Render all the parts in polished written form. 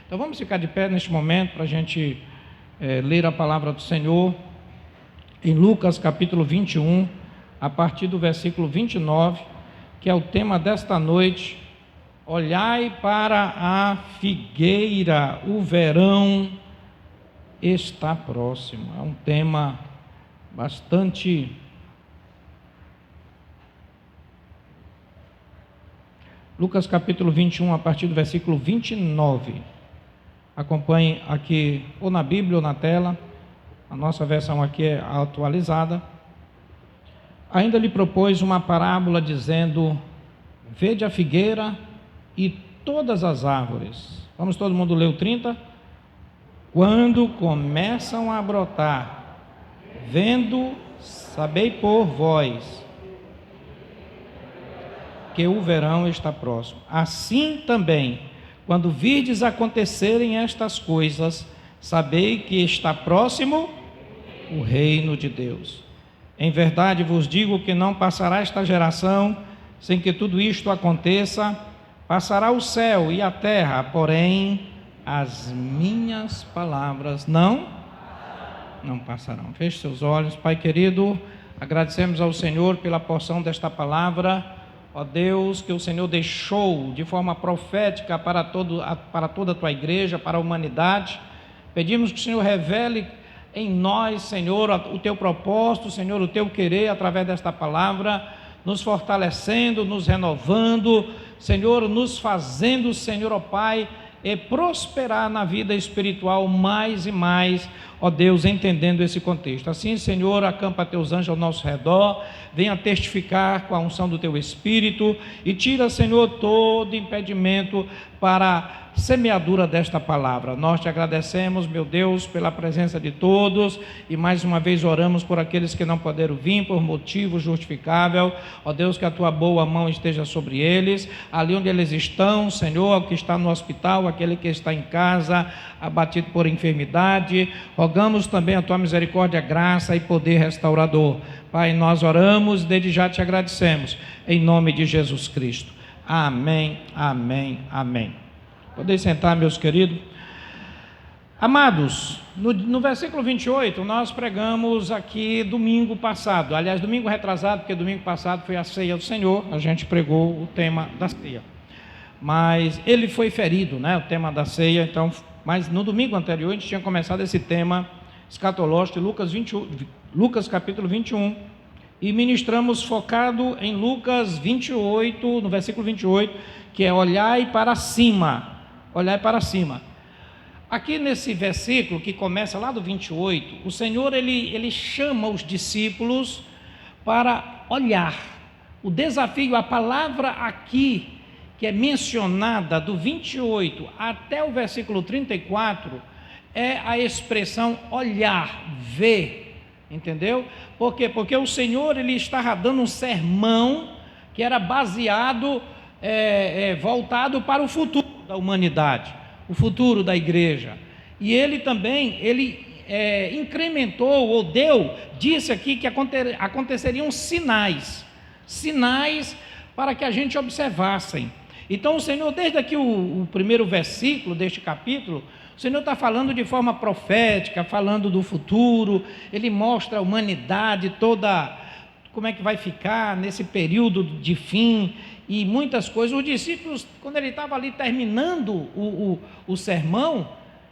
Então vamos ficar de pé neste momento para a gente ler a palavra do Senhor em Lucas capítulo 21, a partir do versículo 29, que é o tema desta noite. Olhai para a figueira, o verão está próximo. É um tema bastante Lucas capítulo 21, a partir do versículo 29. Acompanhe aqui, ou na Bíblia ou na tela. A nossa versão aqui é atualizada. Ainda lhe propôs uma parábola, dizendo: vede a figueira e todas as árvores. Vamos todo mundo ler o 30? Quando começam a brotar, vendo, sabei por vós que o verão está próximo. Assim também, quando virdes acontecerem estas coisas, sabei que está próximo o reino de Deus. Em verdade vos digo que não passará esta geração sem que tudo isto aconteça. Passará o céu e a terra, porém as minhas palavras não passarão. Feche seus olhos. Pai querido, agradecemos ao Senhor pela porção desta palavra. Ó Deus, que o Senhor deixou de forma profética para toda a tua igreja, para a humanidade. Pedimos que o Senhor revele em nós, Senhor, o teu propósito, Senhor, o teu querer através desta palavra, nos fortalecendo, nos renovando, Senhor, nos fazendo, Senhor, ó Pai, prosperar na vida espiritual mais e mais, ó Deus, entendendo esse contexto. Assim, Senhor, acampa teus anjos ao nosso redor, venha testificar com a unção do teu Espírito e tira, Senhor, todo impedimento para a semeadura desta palavra. Nós te agradecemos, meu Deus, pela presença de todos e mais uma vez oramos por aqueles que não puderam vir por motivo justificável. Ó Deus, que a tua boa mão esteja sobre eles, ali onde eles estão, Senhor, o que está no hospital, aquele que está em casa, abatido por enfermidade. Rogamos também a tua misericórdia, graça e poder restaurador. Pai, nós oramos, desde já te agradecemos, em nome de Jesus Cristo. Amém, amém, amém. Podem sentar, meus queridos. Amados, no versículo 28, nós pregamos aqui domingo passado, aliás, domingo retrasado, porque domingo passado foi a ceia do Senhor, a gente pregou o tema da ceia. Mas ele foi ferido, né, o tema da ceia, então, mas no domingo anterior a gente tinha começado esse tema escatológico, Lucas capítulo 21, e ministramos focado em Lucas 28, no versículo 28, que é olhai para cima. Olhai para cima. Aqui nesse versículo que começa lá do 28, o Senhor ele chama os discípulos para olhar. O desafio, a palavra aqui que é mencionada do 28 até o versículo 34 é a expressão olhar, ver, entendeu? Por quê? Porque o Senhor ele estava dando um sermão que era baseado, voltado para o futuro da humanidade, o futuro da igreja. E ele também, incrementou ou disse aqui que aconteceriam sinais para que a gente observassem. Então o Senhor, desde aqui o primeiro versículo deste capítulo, o Senhor está falando de forma profética, falando do futuro. Ele mostra a humanidade toda, como é que vai ficar nesse período de fim, e muitas coisas. Os discípulos, quando ele estava ali terminando o sermão,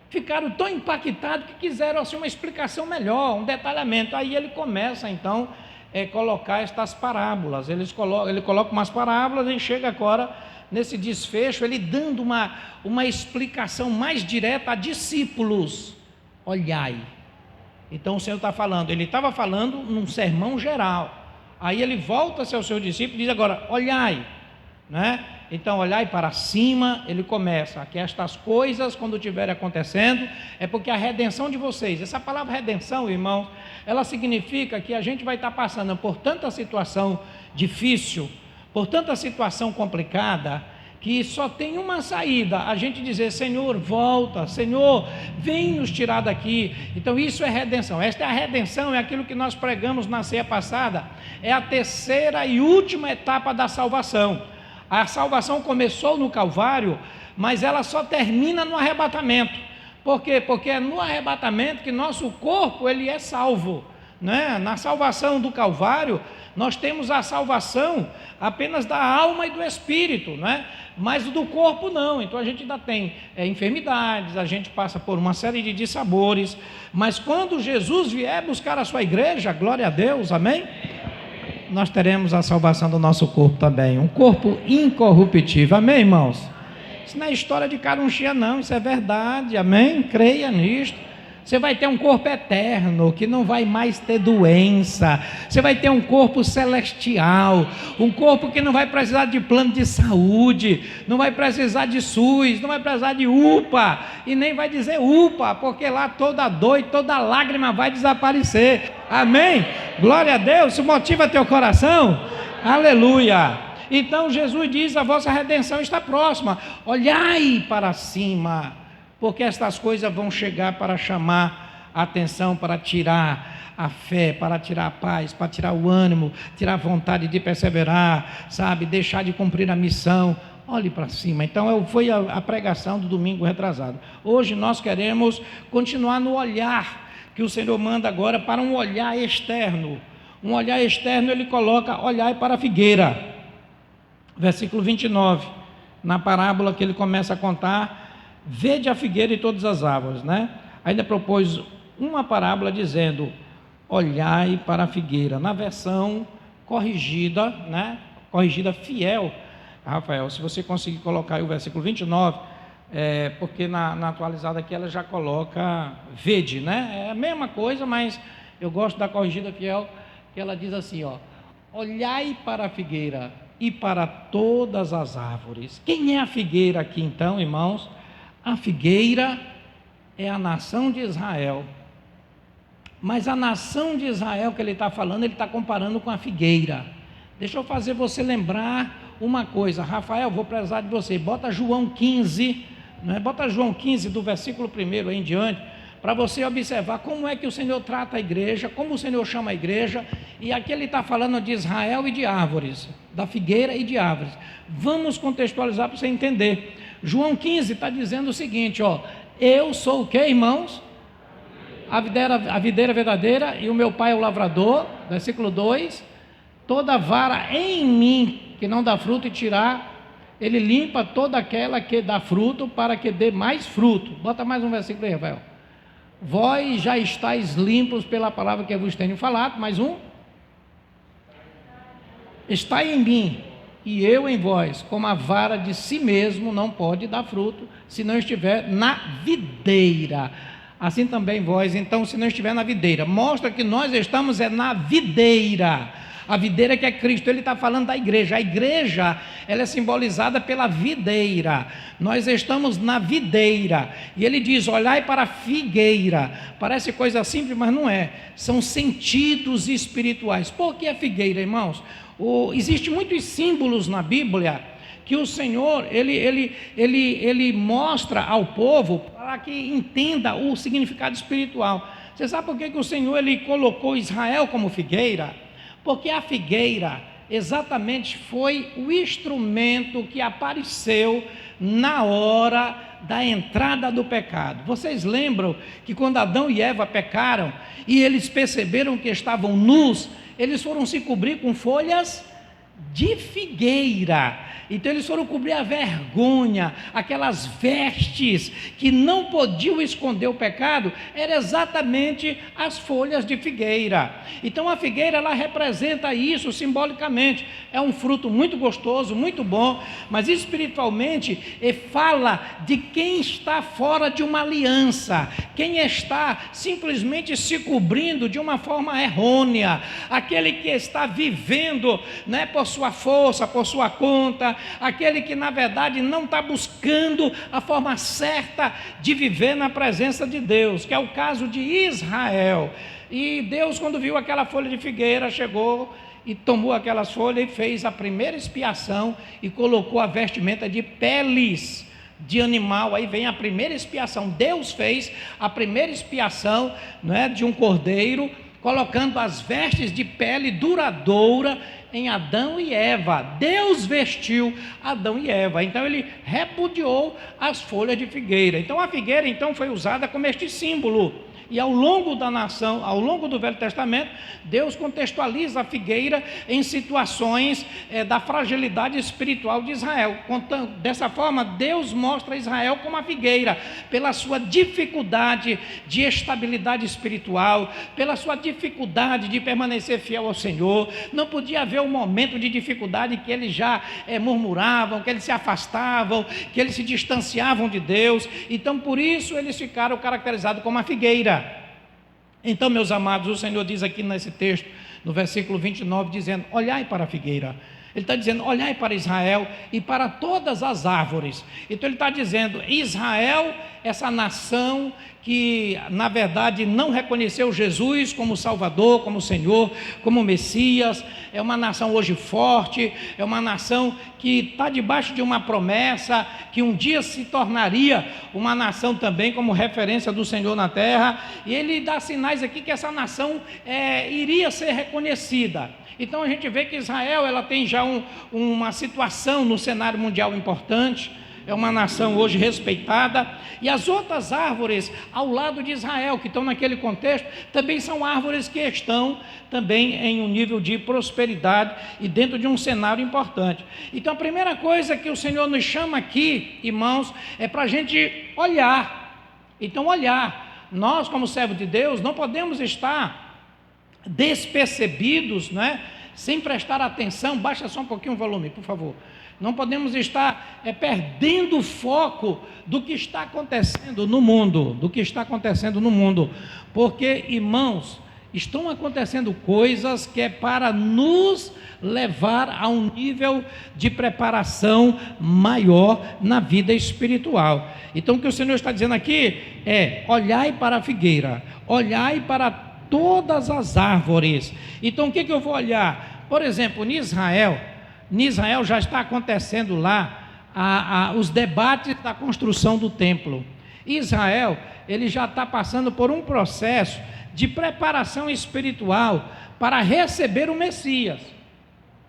ficaram tão impactados que quiseram assim, uma explicação melhor, um detalhamento. Aí ele começa então colocar estas parábolas. Ele coloca umas parábolas e chega agora nesse desfecho, ele dando uma explicação mais direta a discípulos. Olhai. Então o Senhor está falando, ele estava falando num sermão geral, aí ele volta-se aos seus discípulos e diz agora, olhai, né? Então olhai para cima. Ele começa, que estas coisas quando estiverem acontecendo, é porque a redenção de vocês, essa palavra redenção, irmãos, ela significa que a gente vai estar passando por tanta situação difícil, por tanta situação complicada, que só tem uma saída, a gente dizer, Senhor, volta, Senhor, vem nos tirar daqui. Então isso é redenção. Esta é a redenção, é aquilo que nós pregamos na ceia passada, é a terceira e última etapa da salvação. A salvação começou no Calvário, mas ela só termina no arrebatamento. Por quê? Porque é no arrebatamento que nosso corpo ele é salvo, né? Na salvação do Calvário, nós temos a salvação apenas da alma e do espírito, né? Mas do corpo não. Então a gente ainda tem enfermidades, a gente passa por uma série de dissabores, mas quando Jesus vier buscar a sua igreja, glória a Deus, amém? Nós teremos a salvação do nosso corpo também, um corpo incorruptível, amém, irmãos? Isso não é história de carunchinha não, isso é verdade, amém? Creia nisto. Você vai ter um corpo eterno, que não vai mais ter doença. Você vai ter um corpo celestial, um corpo que não vai precisar de plano de saúde, não vai precisar de SUS, não vai precisar de UPA, e nem vai dizer UPA, porque lá toda dor e toda lágrima vai desaparecer. Amém? Glória a Deus, isso motiva teu coração? Aleluia! Então Jesus diz, a vossa redenção está próxima, olhai para cima, porque estas coisas vão chegar para chamar a atenção, para tirar a fé, para tirar a paz, para tirar o ânimo, tirar a vontade de perseverar, sabe, deixar de cumprir a missão. Olhe para cima. Então foi a pregação do domingo retrasado. Hoje nós queremos continuar no olhar que o Senhor manda agora, para um olhar externo. Um olhar externo ele coloca, olhai para a figueira, versículo 29, na parábola que ele começa a contar. Vede a figueira e todas as árvores, né? Ainda propôs uma parábola dizendo, olhai para a figueira, na versão corrigida, né? Corrigida fiel, Rafael, se você conseguir colocar aí o versículo 29, porque na atualizada aqui ela já coloca vede, né? É a mesma coisa, mas eu gosto da corrigida fiel, que ela diz assim, ó, olhai para a figueira e para todas as árvores. Quem é a figueira aqui então, irmãos? A figueira é a nação de Israel, mas a nação de Israel que ele está falando, ele está comparando com a figueira. Deixa eu fazer você lembrar uma coisa, Rafael, vou precisar de você, bota João 15, né? Bota João 15 do versículo 1 aí em diante, para você observar como é que o Senhor trata a igreja, como o Senhor chama a igreja, e aqui ele está falando de Israel e de árvores, da figueira e de árvores. Vamos contextualizar para você entender. João 15 está dizendo o seguinte, ó, eu sou o que, irmãos? A videira verdadeira e o meu pai é o lavrador, versículo 2, toda vara em mim que não dá fruto e tirar, ele limpa toda aquela que dá fruto para que dê mais fruto. Bota mais um versículo aí, Rafael. Vós já estáis limpos pela palavra que eu vos tenho falado, mais um. Está em mim e eu em vós, como a vara de si mesmo não pode dar fruto, se não estiver na videira. Assim também vós, então, se não estiver na videira, mostra que nós estamos na videira, a videira que é Cristo. Ele está falando da igreja, a igreja, ela é simbolizada pela videira, nós estamos na videira, e ele diz, olhai para a figueira. Parece coisa simples, mas não é, são sentidos espirituais. Por que a figueira, irmãos? Existem muitos símbolos na Bíblia que o Senhor, ele mostra ao povo para que entenda o significado espiritual. Você sabe por que o Senhor ele colocou Israel como figueira? Porque a figueira exatamente foi o instrumento que apareceu na hora da entrada do pecado. Vocês lembram que quando Adão e Eva pecaram e eles perceberam que estavam nus, eles foram se cobrir com folhas de figueira. Então eles foram cobrir a vergonha, aquelas vestes que não podiam esconder o pecado, eram exatamente as folhas de figueira. Então a figueira, ela representa isso simbolicamente, é um fruto muito gostoso, muito bom, mas espiritualmente fala de quem está fora de uma aliança, quem está simplesmente se cobrindo de uma forma errônea, aquele que está vivendo, né, por sua força, por sua conta, aquele que na verdade não está buscando a forma certa de viver na presença de Deus, que é o caso de Israel. E Deus, quando viu aquela folha de figueira, chegou e tomou aquelas folhas e fez a primeira expiação e colocou a vestimenta de peles de animal. Aí vem a primeira expiação. Deus fez a primeira expiação, né, de um cordeiro, colocando as vestes de pele duradoura em Adão e Eva. Deus vestiu Adão e Eva. Então ele repudiou as folhas de figueira. Então a figueira então foi usada como este símbolo. E ao longo da nação, ao longo do Velho Testamento, Deus contextualiza a figueira em situações da fragilidade espiritual de Israel. Dessa forma, Deus mostra Israel como a figueira, pela sua dificuldade de estabilidade espiritual, pela sua dificuldade de permanecer fiel ao Senhor. Não podia haver um momento de dificuldade em que eles já murmuravam, que eles se afastavam, que eles se distanciavam de Deus. Então, por isso, eles ficaram caracterizados como a figueira. Então, meus amados, o Senhor diz aqui nesse texto, no versículo 29, dizendo: olhai para a figueira. Ele está dizendo: olhai para Israel e para todas as árvores. Então ele está dizendo: Israel, essa nação que na verdade não reconheceu Jesus como Salvador, como Senhor, como Messias, é uma nação hoje forte, é uma nação que está debaixo de uma promessa, que um dia se tornaria uma nação também como referência do Senhor na terra, e ele dá sinais aqui que essa nação iria ser reconhecida. Então a gente vê que Israel ela tem já uma situação no cenário mundial importante, é uma nação hoje respeitada, e as outras árvores ao lado de Israel, que estão naquele contexto, também são árvores que estão também em um nível de prosperidade e dentro de um cenário importante. Então a primeira coisa que o Senhor nos chama aqui, irmãos, é para a gente olhar. Então olhar, nós como servos de Deus não podemos estar despercebidos, né? Sem prestar atenção. Baixa só um pouquinho o volume, por favor. Não podemos estar perdendo o foco do que está acontecendo no mundo, porque, irmãos, estão acontecendo coisas que é para nos levar a um nível de preparação maior na vida espiritual. Então o que o Senhor está dizendo aqui é: olhai para a figueira, olhai para todas as árvores. Então o que eu vou olhar? Por exemplo, em Israel já está acontecendo lá os debates da construção do templo. Israel, ele já está passando por um processo de preparação espiritual para receber o Messias.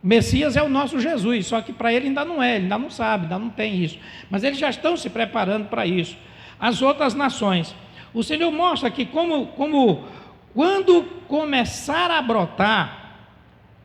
Messias é o nosso Jesus, só que para ele ainda não é, ele ainda não sabe, ainda não tem isso. Mas eles já estão se preparando para isso. As outras nações. O Senhor mostra que como quando começar a brotar,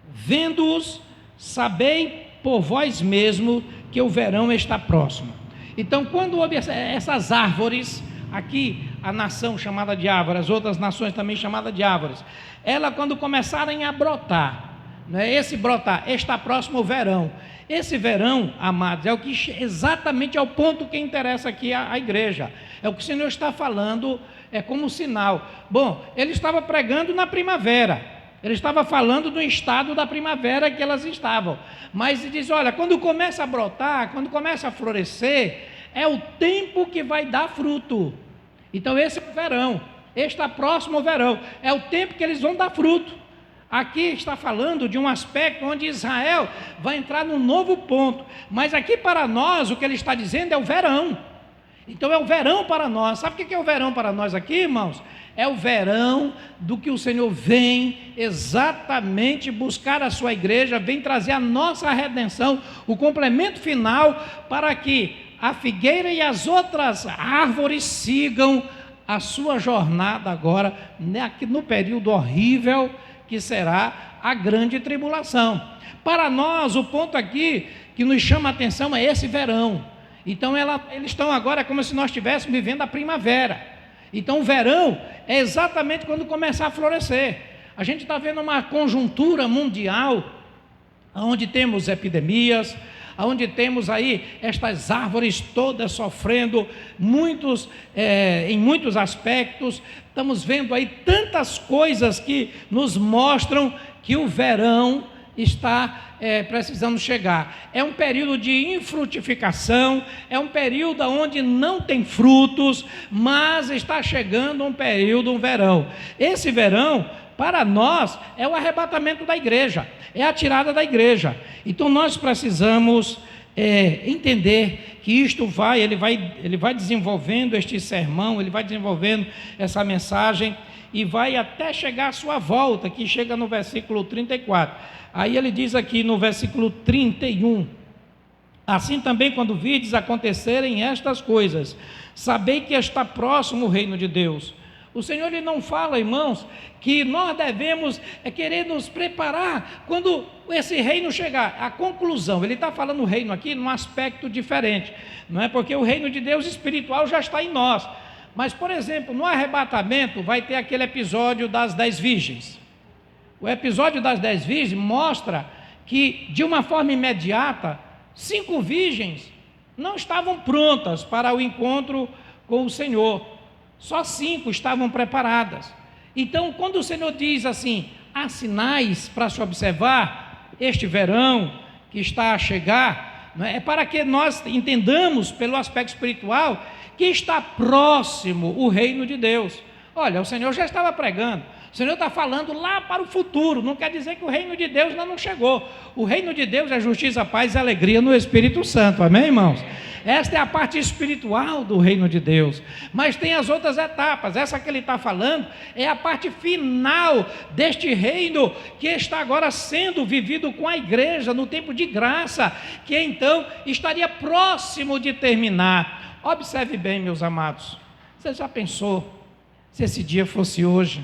vendo-os, sabei por vós mesmo que o verão está próximo. Então, quando houve essas árvores, aqui a nação chamada de árvore, as outras nações também chamadas de árvores, ela quando começarem a brotar, né, esse brotar, está próximo o verão. Esse verão, amados, é o que exatamente é o ponto que interessa aqui à igreja. É o que o Senhor está falando, como sinal. Bom, ele estava pregando na primavera. Ele estava falando do estado da primavera que elas estavam. Mas ele diz: olha, quando começa a brotar, quando começa a florescer, é o tempo que vai dar fruto. Então esse é o verão, está próximo ao verão, é o tempo que eles vão dar fruto. Aqui está falando de um aspecto onde Israel vai entrar num novo ponto. Mas aqui para nós, o que ele está dizendo é o verão. Então é o verão para nós. Sabe o que é o verão para nós aqui, irmãos? É o verão do que o Senhor vem exatamente buscar a sua igreja, vem trazer a nossa redenção, o complemento final para que a figueira e as outras árvores sigam a sua jornada agora, aqui no período horrível que será a grande tribulação. Para nós, o ponto aqui que nos chama a atenção é esse verão. Então eles estão agora como se nós estivéssemos vivendo a primavera. Então o verão é exatamente quando começar a florescer. A gente está vendo uma conjuntura mundial, onde temos epidemias, onde temos aí estas árvores todas sofrendo em muitos aspectos. Estamos vendo aí tantas coisas que nos mostram que o verão está precisando chegar. É um período de infrutificação, é um período onde não tem frutos, mas está chegando um verão. Esse verão, para nós, é o arrebatamento da igreja, é a tirada da igreja. Então nós precisamos entender que isto ele vai desenvolvendo este sermão, ele vai desenvolvendo essa mensagem, e vai até chegar a sua volta, que chega no versículo 34. Aí ele diz aqui no versículo 31: assim também, quando virdes acontecerem estas coisas, sabei que está próximo o reino de Deus. O Senhor ele não fala, irmãos, que nós devemos querer nos preparar quando esse reino chegar. A conclusão, ele está falando o reino aqui num aspecto diferente, não é? Porque o reino de Deus espiritual já está em nós. Mas, por exemplo, no arrebatamento vai ter aquele episódio das 10 virgens. O episódio das 10 virgens mostra que, de uma forma imediata, 5 virgens não estavam prontas para o encontro com o Senhor. Só 5 estavam preparadas. Então, quando o Senhor diz assim, há sinais para se observar este verão que está a chegar, é para que nós entendamos pelo aspecto espiritual que está próximo o reino de Deus. Olha, o Senhor já estava pregando, o Senhor está falando lá para o futuro, não quer dizer que o reino de Deus ainda não chegou. O reino de Deus é justiça, paz e alegria no Espírito Santo, amém, irmãos? Esta é a parte espiritual do reino de Deus, mas tem as outras etapas. Essa que ele está falando é a parte final deste reino que está agora sendo vivido com a igreja no tempo de graça, que então estaria próximo de terminar. Observe bem, meus amados, você já pensou se esse dia fosse hoje?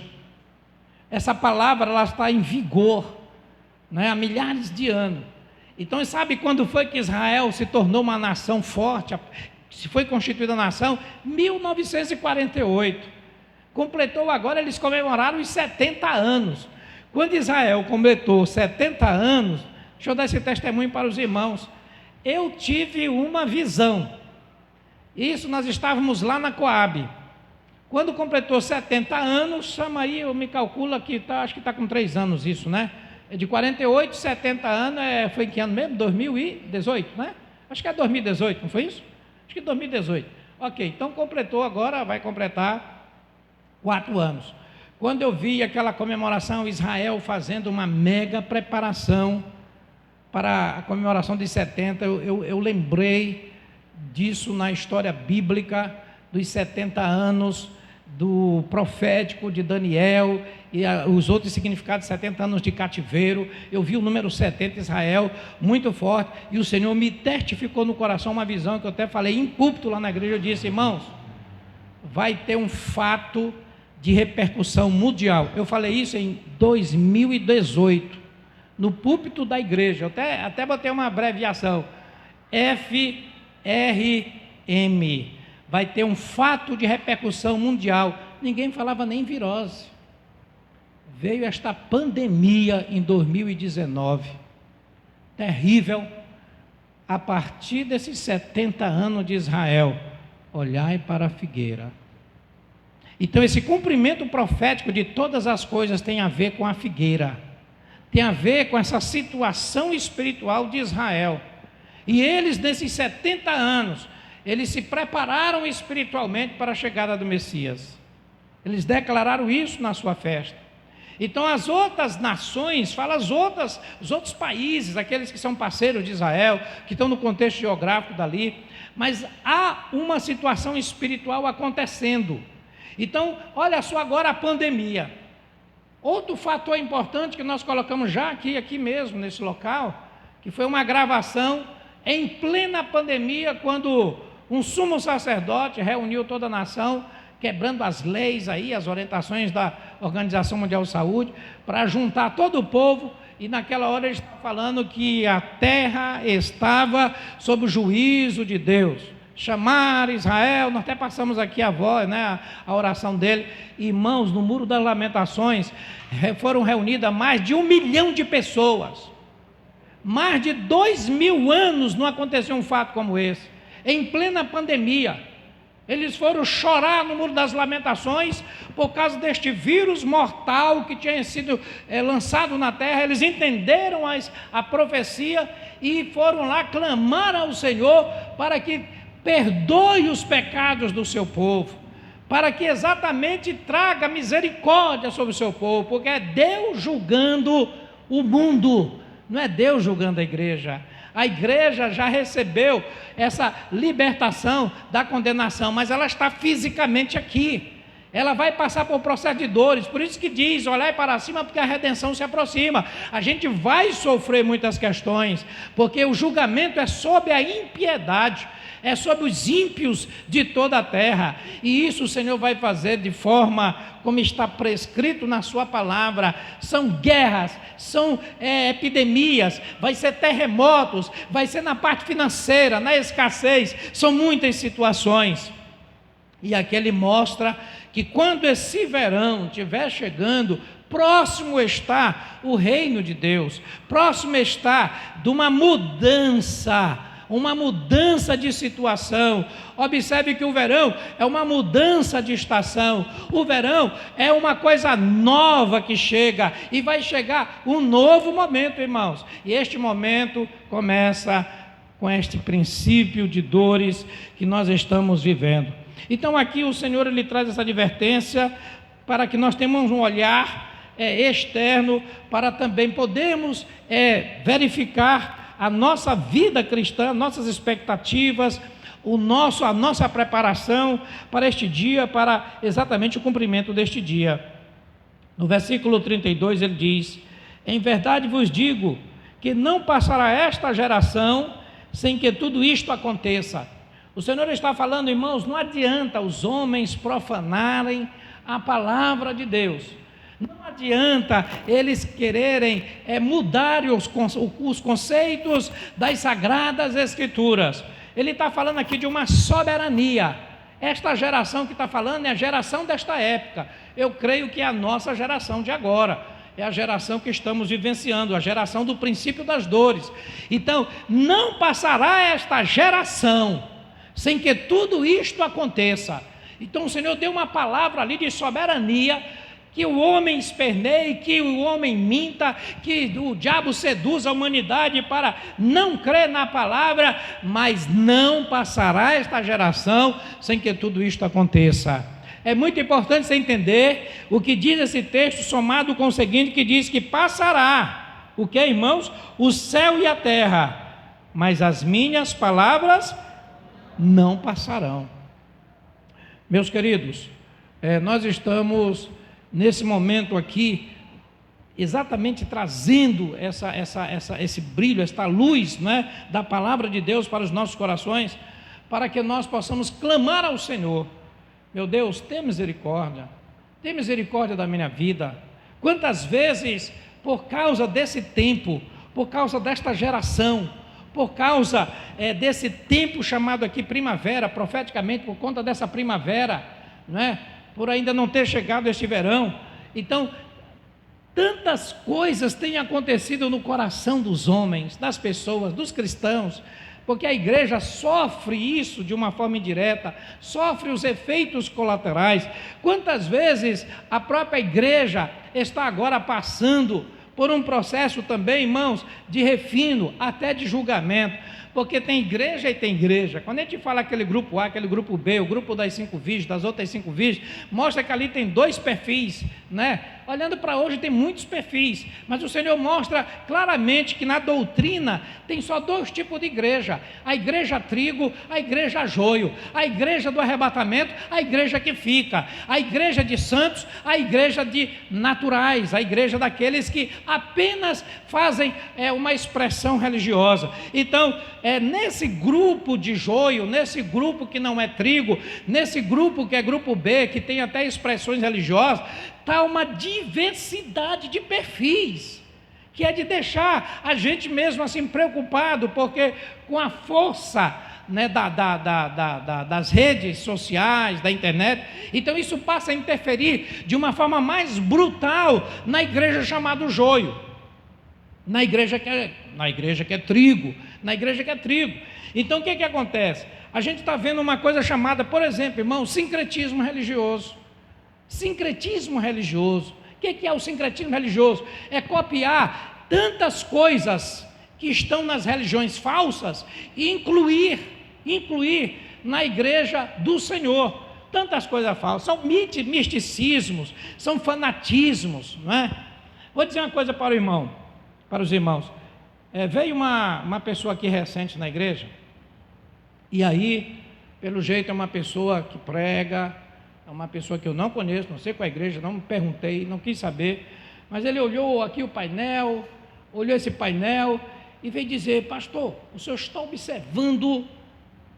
Essa palavra ela está em vigor, há milhares de anos. Então, sabe quando foi que Israel se tornou uma nação forte, se foi constituída nação? 1948. Completou agora, eles comemoraram os 70 anos. Quando Israel completou 70 anos, deixa eu dar esse testemunho para os irmãos, eu tive uma visão. Isso, nós estávamos lá na Coab. Quando completou 70 anos, chama aí, eu me calculo aqui, acho que está com 3 anos isso, né? De 48, 70 anos, foi em que ano mesmo? 2018, né? Acho que é 2018, não foi isso? Acho que 2018. Ok, então completou agora, vai completar 4 anos. Quando eu vi aquela comemoração, Israel fazendo uma mega preparação para a comemoração de 70, eu lembrei disso na história bíblica, dos 70 anos do profético de Daniel e os outros significados, 70 anos de cativeiro. Eu vi o número 70 em Israel, muito forte, e o Senhor me testificou no coração uma visão que eu até falei em púlpito lá na igreja. Eu disse, irmãos, vai ter um fato de repercussão mundial. Eu falei isso em 2018, no púlpito da igreja. Eu até botei uma abreviação, FRM. Vai ter um fato de repercussão mundial. Ninguém falava nem virose. Veio esta pandemia em 2019, terrível. A partir desses 70 anos de Israel, olhai para a figueira. Então esse cumprimento profético de todas as coisas tem a ver com a figueira, tem a ver com essa situação espiritual de Israel. E eles, nesses 70 anos, eles se prepararam espiritualmente para a chegada do Messias. Eles declararam isso na sua festa. Então as outras nações, os outros países, aqueles que são parceiros de Israel, que estão no contexto geográfico dali, mas há uma situação espiritual acontecendo. Então, olha só agora a pandemia. Outro fator importante que nós colocamos já aqui mesmo, nesse local, que foi uma gravação em plena pandemia, quando um sumo sacerdote reuniu toda a nação, quebrando as leis aí, as orientações da Organização Mundial de Saúde, para juntar todo o povo, e naquela hora ele estava falando que a terra estava sob o juízo de Deus. Chamar Israel, nós até passamos aqui a voz, a oração dele. Irmãos, no Muro das Lamentações, foram reunidas mais de 1 milhão de pessoas. Mais de 2.000 anos não aconteceu um fato como esse. Em plena pandemia, eles foram chorar no Muro das Lamentações por causa deste vírus mortal que tinha sido lançado na terra. Eles entenderam a profecia e foram lá clamar ao Senhor para que perdoe os pecados do seu povo, para que exatamente traga misericórdia sobre o seu povo, porque é Deus julgando o mundo, não é Deus julgando a igreja. A igreja já recebeu essa libertação da condenação, mas ela está fisicamente aqui. Ela vai passar por um processo de dores, por isso que diz, olhai para cima, porque a redenção se aproxima. A gente vai sofrer muitas questões, porque o julgamento é sobre a impiedade, é sobre os ímpios de toda a terra, e isso o Senhor vai fazer de forma como está prescrito na sua palavra. São guerras, são epidemias, vai ser terremotos, vai ser na parte financeira, na escassez, são muitas situações. E aqui ele mostra que quando esse verão estiver chegando, próximo está o reino de Deus, próximo está de uma mudança de situação. Observe que o verão é uma mudança de estação, o verão é uma coisa nova que chega, e vai chegar um novo momento, irmãos, e este momento começa com este princípio de dores que nós estamos vivendo. Então aqui o Senhor ele traz essa advertência para que nós tenhamos um olhar externo, para também podermos verificar a nossa vida cristã, nossas expectativas, a nossa preparação para este dia, para exatamente o cumprimento deste dia. No versículo 32 ele diz: em verdade vos digo que não passará esta geração sem que tudo isto aconteça. O Senhor está falando, irmãos, não adianta os homens profanarem a palavra de Deus. Não adianta eles quererem mudar os conceitos das Sagradas Escrituras. Ele está falando aqui de uma soberania. Esta geração que está falando é a geração desta época. Eu creio que é a nossa geração de agora. É a geração que estamos vivenciando, a geração do princípio das dores. Então, não passará esta geração sem que tudo isto aconteça. Então o Senhor deu uma palavra ali de soberania, que o homem esperneie, que o homem minta, que o diabo seduza a humanidade para não crer na palavra, mas não passará esta geração sem que tudo isto aconteça. É muito importante você entender o que diz esse texto, somado com o seguinte, que diz que passará, o que, irmãos? O céu e a terra, mas as minhas palavras não passarão. Meus queridos, nós estamos nesse momento aqui exatamente trazendo esse brilho, esta luz, né, da palavra de Deus para os nossos corações, para que nós possamos clamar ao Senhor: meu Deus, tem misericórdia da minha vida. Quantas vezes, por causa desse tempo, por causa desta geração, por causa desse tempo chamado aqui primavera, profeticamente por conta dessa primavera, né? Por ainda não ter chegado este verão, então tantas coisas têm acontecido no coração dos homens, das pessoas, dos cristãos, porque a igreja sofre isso de uma forma indireta, sofre os efeitos colaterais. Quantas vezes a própria igreja está agora passando por um processo também, irmãos, de refino, até de julgamento, porque tem igreja e tem igreja. Quando a gente fala aquele grupo A, aquele grupo B, o grupo das 5 virgens, das outras 5 virgens, mostra que ali tem 2 perfis, né? Olhando para hoje tem muitos perfis, mas o Senhor mostra claramente que na doutrina tem só 2 tipos de igreja: a igreja trigo, a igreja joio, a igreja do arrebatamento, a igreja que fica, a igreja de santos, a igreja de naturais, a igreja daqueles que apenas fazem uma expressão religiosa. Então, nesse grupo de joio, nesse grupo que não é trigo, nesse grupo que é grupo B, que tem até expressões religiosas, está uma diversidade de perfis, que é de deixar a gente mesmo assim preocupado, porque com a força, né, das redes sociais, da internet, então isso passa a interferir de uma forma mais brutal na igreja chamada joio, na igreja que é trigo, Então o que acontece? A gente está vendo uma coisa chamada, por exemplo, irmão, sincretismo religioso. O que é o sincretismo religioso? É copiar tantas coisas que estão nas religiões falsas e incluir na igreja do Senhor. Tantas coisas falsas, são misticismos, são fanatismos, não é? Vou dizer uma coisa para os irmãos. Veio uma pessoa aqui recente na igreja, e aí, pelo jeito, é uma pessoa que prega é uma pessoa que eu não conheço, não sei qual é a igreja, não me perguntei, não quis saber, mas ele olhou aqui o painel, olhou esse painel e veio dizer: pastor, o senhor está observando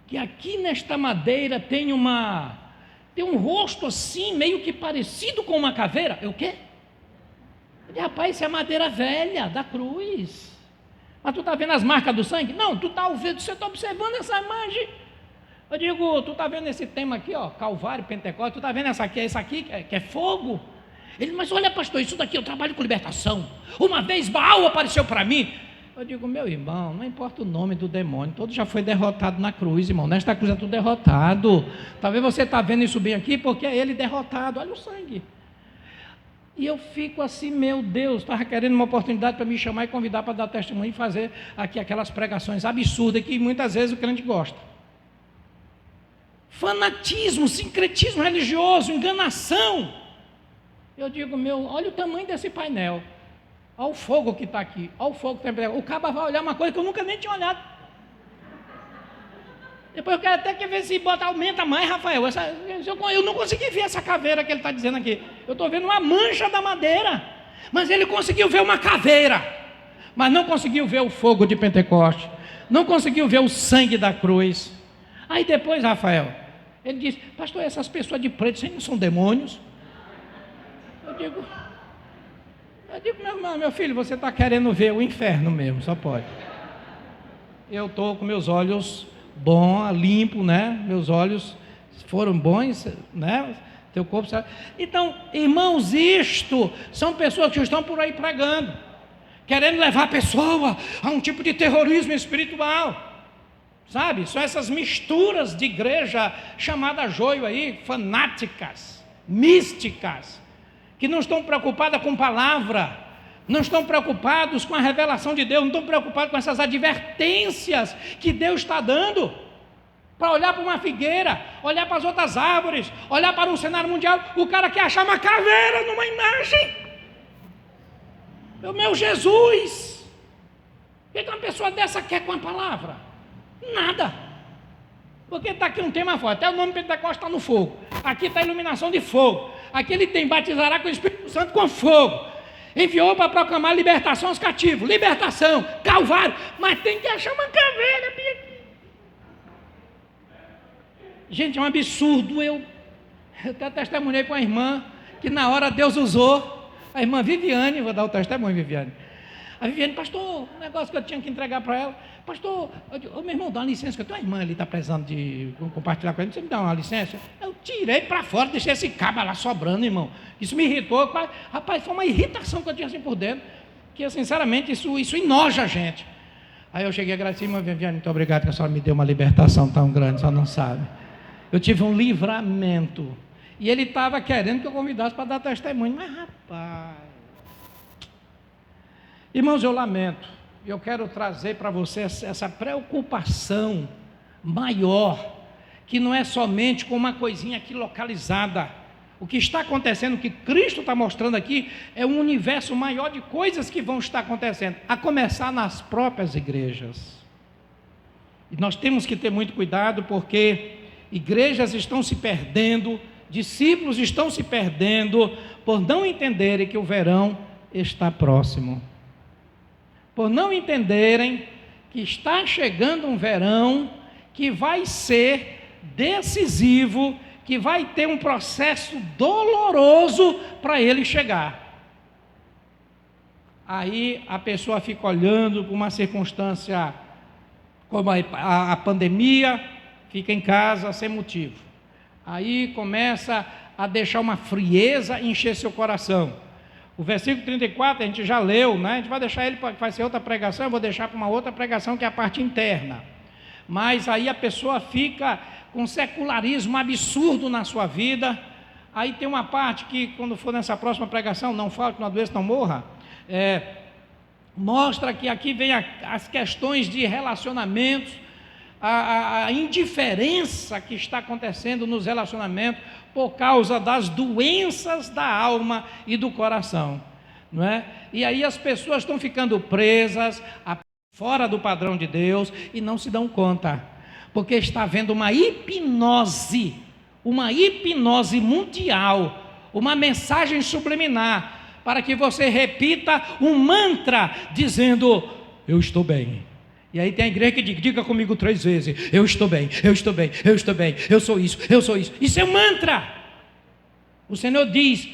que aqui nesta madeira tem um rosto assim, meio que parecido com uma caveira? Eu o quê? Eu disse: rapaz, isso é madeira velha da cruz. Mas tu está vendo as marcas do sangue? Não, você está observando essa imagem. Eu digo: tu está vendo esse tema aqui, ó, Calvário, Pentecostes, tu está vendo essa aqui que é fogo? Ele: mas olha, pastor, isso daqui eu trabalho com libertação. Uma vez Baal apareceu para mim. Eu digo: meu irmão, não importa o nome do demônio, todo já foi derrotado na cruz, irmão. Nesta cruz é tudo derrotado. Talvez você está vendo isso bem aqui porque é ele derrotado. Olha o sangue. E eu fico assim: meu Deus, estava querendo uma oportunidade para me chamar e convidar para dar testemunho e fazer aqui aquelas pregações absurdas que muitas vezes o crente gosta. Fanatismo, sincretismo religioso, enganação. Eu digo: olha o tamanho desse painel, olha o fogo que está aqui, olha o fogo que tem. O cabo vai olhar uma coisa que eu nunca nem tinha olhado. Depois eu quero até que ver se aumenta mais, Rafael. Eu não consegui ver essa caveira que ele está dizendo aqui. Eu estou vendo uma mancha da madeira, mas ele conseguiu ver uma caveira, mas não conseguiu ver o fogo de Pentecostes, não conseguiu ver o sangue da cruz. Aí depois, Rafael, ele disse: pastor, essas pessoas de preto, vocês não são demônios? Eu digo: meu filho, você está querendo ver o inferno mesmo, só pode. Eu estou com meus olhos bom, limpo, né? Meus olhos foram bons, né? Teu corpo sabe. Então, irmãos, isto são pessoas que estão por aí pregando, querendo levar a pessoa a um tipo de terrorismo espiritual, sabe? São essas misturas de igreja chamada joio aí, fanáticas, místicas, que não estão preocupadas com palavra, não estão preocupados com a revelação de Deus, não estão preocupados com essas advertências que Deus está dando, para olhar para uma figueira, olhar para as outras árvores, olhar para um cenário mundial. O cara quer achar uma caveira numa imagem. Meu Jesus, o que uma pessoa dessa quer com a palavra? Nada. Porque está aqui um tema forte, até o nome Pentecostes está no fogo, aqui está a iluminação de fogo, aqui ele tem: batizará com o Espírito Santo com fogo. Enviou para proclamar libertação aos cativos, libertação, Calvário, mas tem que achar uma caveira bem aqui. Gente, é um absurdo. Eu até testemunhei para uma irmã que na hora Deus usou, a irmã Viviane, vou dar o testemunho, Viviane. A Viviane: pastor, um negócio que eu tinha que entregar para ela. Pastor, meu irmão, dá uma licença, que eu tenho uma irmã ali, está precisando de compartilhar com ele, você me dá uma licença? Eu tirei para fora, deixei esse cabo lá sobrando, irmão. Isso me irritou, rapaz, foi uma irritação que eu tinha assim por dentro, que sinceramente isso enoja a gente. Aí eu cheguei e agradeci: irmã Viviane, muito obrigado, que a senhora me deu uma libertação tão grande, a senhora não sabe. Eu tive um livramento, e ele estava querendo que eu convidasse para dar testemunho, mas rapaz, irmãos, eu lamento. Eu quero trazer para você essa preocupação maior, que não é somente com uma coisinha aqui localizada. O que está acontecendo, o que Cristo está mostrando aqui, é um universo maior de coisas que vão estar acontecendo, a começar nas próprias igrejas. E nós temos que ter muito cuidado, porque igrejas estão se perdendo, discípulos estão se perdendo, por não entenderem que o verão está próximo. Por não entenderem que está chegando um verão que vai ser decisivo, que vai ter um processo doloroso para ele chegar. Aí a pessoa fica olhando para uma circunstância como a pandemia, fica em casa sem motivo. Aí começa a deixar uma frieza encher seu coração. O versículo 34 a gente já leu, né? A gente vai deixar ele para ser outra pregação, eu vou deixar para uma outra pregação que é a parte interna. Mas aí a pessoa fica com um secularismo absurdo na sua vida. Aí tem uma parte que, quando for nessa próxima pregação, não fala que uma doença não morra, mostra que aqui vem as questões de relacionamentos, a indiferença que está acontecendo nos relacionamentos por causa das doenças da alma e do coração, não é? E aí as pessoas estão ficando presas fora do padrão de Deus e não se dão conta, porque está havendo uma hipnose, uma hipnose mundial, uma mensagem subliminar, para que você repita um mantra dizendo: eu estou bem. E aí tem a igreja que diga comigo 3 vezes: eu estou bem, eu estou bem, eu estou bem, eu sou isso, eu sou isso. Isso é um mantra. O Senhor diz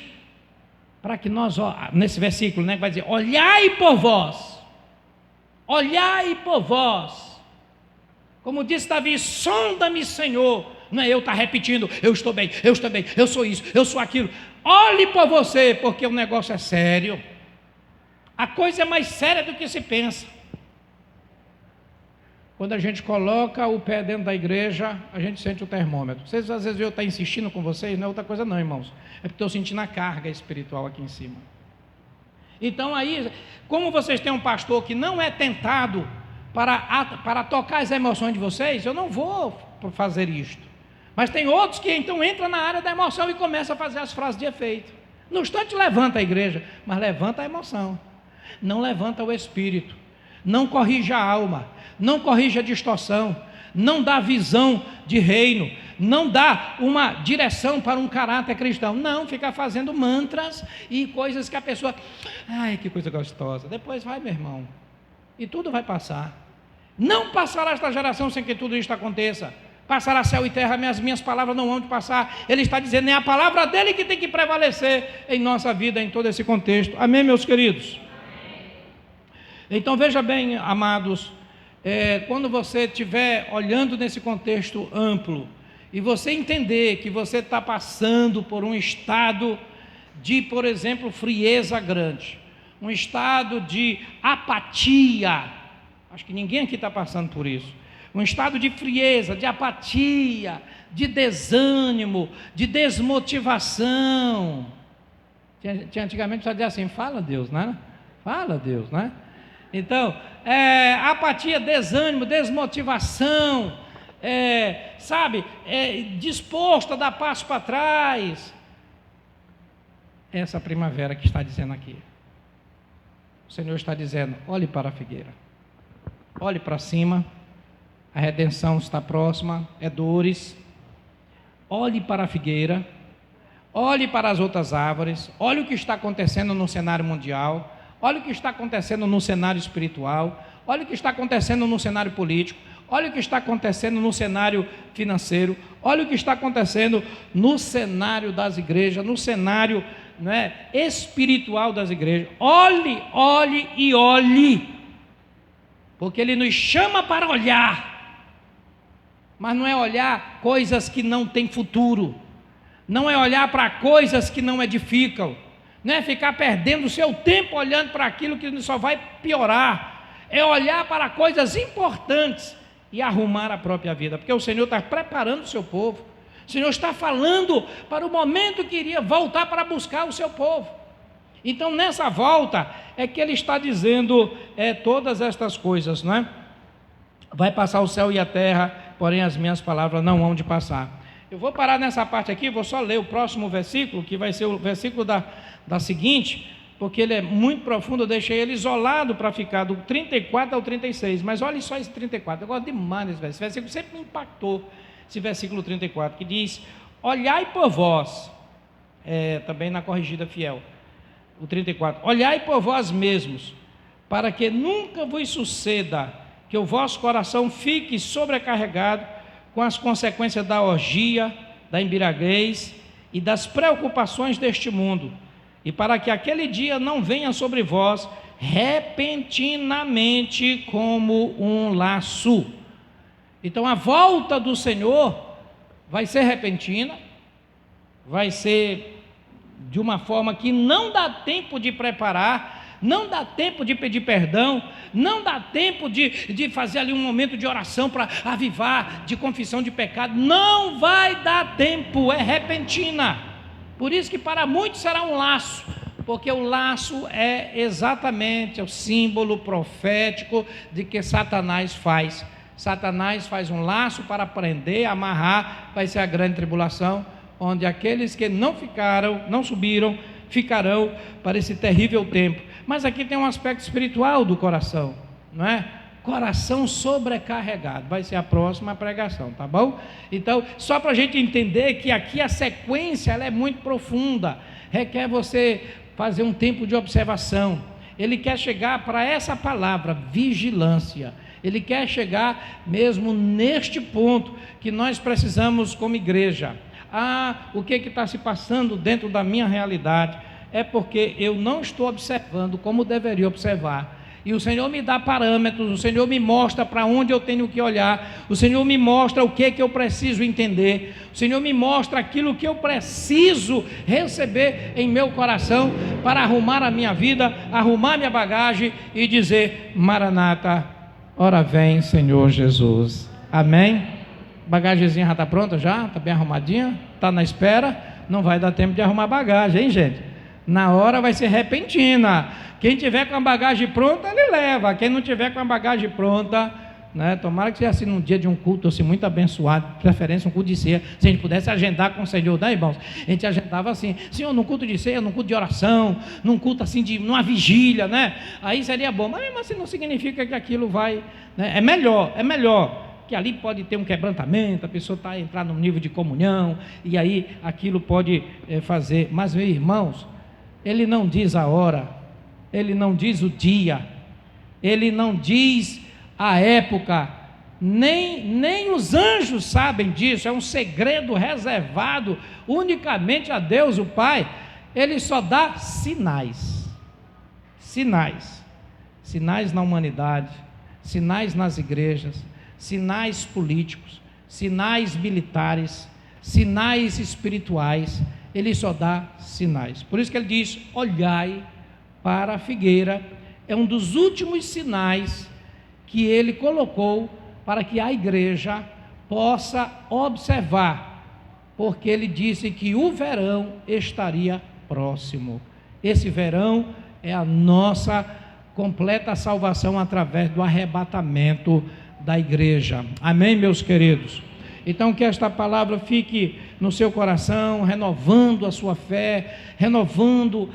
para que nós, nesse versículo, né, vai dizer: olhai por vós, olhai por vós. Como disse Davi: sonda-me, Senhor. Não é eu estar repetindo: eu estou bem, eu estou bem, eu sou isso, eu sou aquilo. Olhe por você, porque o negócio é sério. A coisa é mais séria do que se pensa. Quando a gente coloca o pé dentro da igreja, a gente sente o termômetro. Vocês às vezes eu estou insistindo com vocês, não é outra coisa não, irmãos. É porque estou sentindo a carga espiritual aqui em cima. Então aí, como vocês têm um pastor que não é tentado para tocar as emoções de vocês, eu não vou fazer isto. Mas tem outros que então entram na área da emoção e começam a fazer as frases de efeito. No instante levanta a igreja, mas levanta a emoção. Não levanta o espírito. Não corrige a alma. Não corrige a distorção. Não dá visão de reino. Não dá uma direção para um caráter cristão. Não, fica fazendo mantras e coisas que a pessoa... ai, que coisa gostosa. Depois vai, meu irmão. E tudo vai passar. Não passará esta geração sem que tudo isto aconteça. Passará céu e terra, as minhas palavras não vão de passar. Ele está dizendo, é a palavra dele que tem que prevalecer em nossa vida, em todo esse contexto. Amém, meus queridos? Então veja bem, amados, quando você estiver olhando nesse contexto amplo, e você entender que você está passando por um estado de, por exemplo, frieza grande, um estado de apatia, acho que ninguém aqui está passando por isso, um estado de frieza, de apatia, de desânimo, de desmotivação. Antigamente só dizia assim: fala Deus, né? Fala Deus, né? Então, apatia, desânimo, desmotivação, disposto a dar passo para trás. Essa primavera que está dizendo aqui. O Senhor está dizendo: olhe para a figueira, olhe para cima. A redenção está próxima, é dores. Olhe para a figueira, olhe para as outras árvores, olhe o que está acontecendo no cenário mundial, olhe o que está acontecendo no cenário espiritual, olhe o que está acontecendo no cenário político, olhe o que está acontecendo no cenário financeiro, olhe o que está acontecendo no cenário das igrejas, no cenário, espiritual das igrejas. Olhe, olhe e olhe, porque Ele nos chama para olhar. Mas não é olhar coisas que não têm futuro, não é olhar para coisas que não edificam, não é ficar perdendo o seu tempo olhando para aquilo que só vai piorar, é olhar para coisas importantes e arrumar a própria vida, porque o Senhor está preparando o seu povo, o Senhor está falando para o momento que iria voltar para buscar o seu povo. Então nessa volta é que Ele está dizendo todas estas coisas, não é? Vai passar o céu e a terra, porém as minhas palavras não hão de passar. Eu vou parar nessa parte aqui, vou só ler o próximo versículo, que vai ser o versículo da seguinte, porque ele é muito profundo, eu deixei ele isolado para ficar do 34 ao 36, mas olha só esse 34, eu gosto demais desse versículo, esse versículo sempre me impactou, esse versículo 34, que diz: olhai por vós, também na corrigida fiel, o 34, olhai por vós mesmos, para que nunca vos suceda que o vosso coração fique sobrecarregado com as consequências da orgia, da embriaguez e das preocupações deste mundo, e para que aquele dia não venha sobre vós repentinamente como um laço. Então a volta do Senhor vai ser repentina, vai ser de uma forma que não dá tempo de preparar, não dá tempo de pedir perdão, não dá tempo de fazer ali um momento de oração para avivar, de confissão de pecado, não vai dar tempo, é repentina. Por isso que para muitos será um laço, porque o laço é exatamente o símbolo profético de que Satanás faz. Satanás faz um laço para prender, amarrar, vai ser a grande tribulação, onde aqueles que não subiram, ficarão para esse terrível tempo. Mas aqui tem um aspecto espiritual do coração, não é? coração sobrecarregado. Vai ser a próxima pregação, tá bom? Então, só para a gente entender que aqui a sequência ela é muito profunda, requer você fazer um tempo de observação. Ele quer chegar para essa palavra, vigilância. Ele quer chegar mesmo neste ponto que nós precisamos como igreja. O que está se passando dentro da minha realidade? É porque eu não estou observando como deveria observar. E o Senhor me dá parâmetros, o Senhor me mostra para onde eu tenho que olhar, o Senhor me mostra o que eu preciso entender, o Senhor me mostra aquilo que eu preciso receber em meu coração para arrumar a minha vida, arrumar minha bagagem e dizer: Maranata, ora vem, Senhor Jesus. Amém? Bagagemzinha já está pronta já? Está bem arrumadinha? Está na espera? Não vai dar tempo de arrumar bagagem, hein, gente? Na hora vai ser repentina. Quem tiver com a bagagem pronta, ele leva. Quem não tiver com a bagagem pronta, né? Tomara que seja assim num dia de um culto assim, muito abençoado, de preferência um culto de ceia. Se a gente pudesse agendar com o Senhor, né, irmãos? A gente agendava assim: Senhor, num culto de ceia, num culto de oração, num culto assim, numa vigília, né? Aí seria bom. Mas mesmo assim não significa que aquilo vai, né? É melhor. Que ali pode ter um quebrantamento, a pessoa está entrar num nível de comunhão, e aí aquilo pode fazer. Mas, meus irmãos, ele não diz a hora, ele não diz o dia, ele não diz a época, nem os anjos sabem disso, é um segredo reservado unicamente a Deus o Pai. Ele só dá sinais na humanidade, sinais nas igrejas, sinais políticos, sinais militares, sinais espirituais. Ele só dá sinais. Por isso que ele diz: olhai para a figueira. É um dos últimos sinais que ele colocou para que a igreja possa observar, porque ele disse que o verão estaria próximo. Esse verão é a nossa completa salvação através do arrebatamento da igreja. Amém, meus queridos? Então que esta palavra fique no seu coração, renovando a sua fé, renovando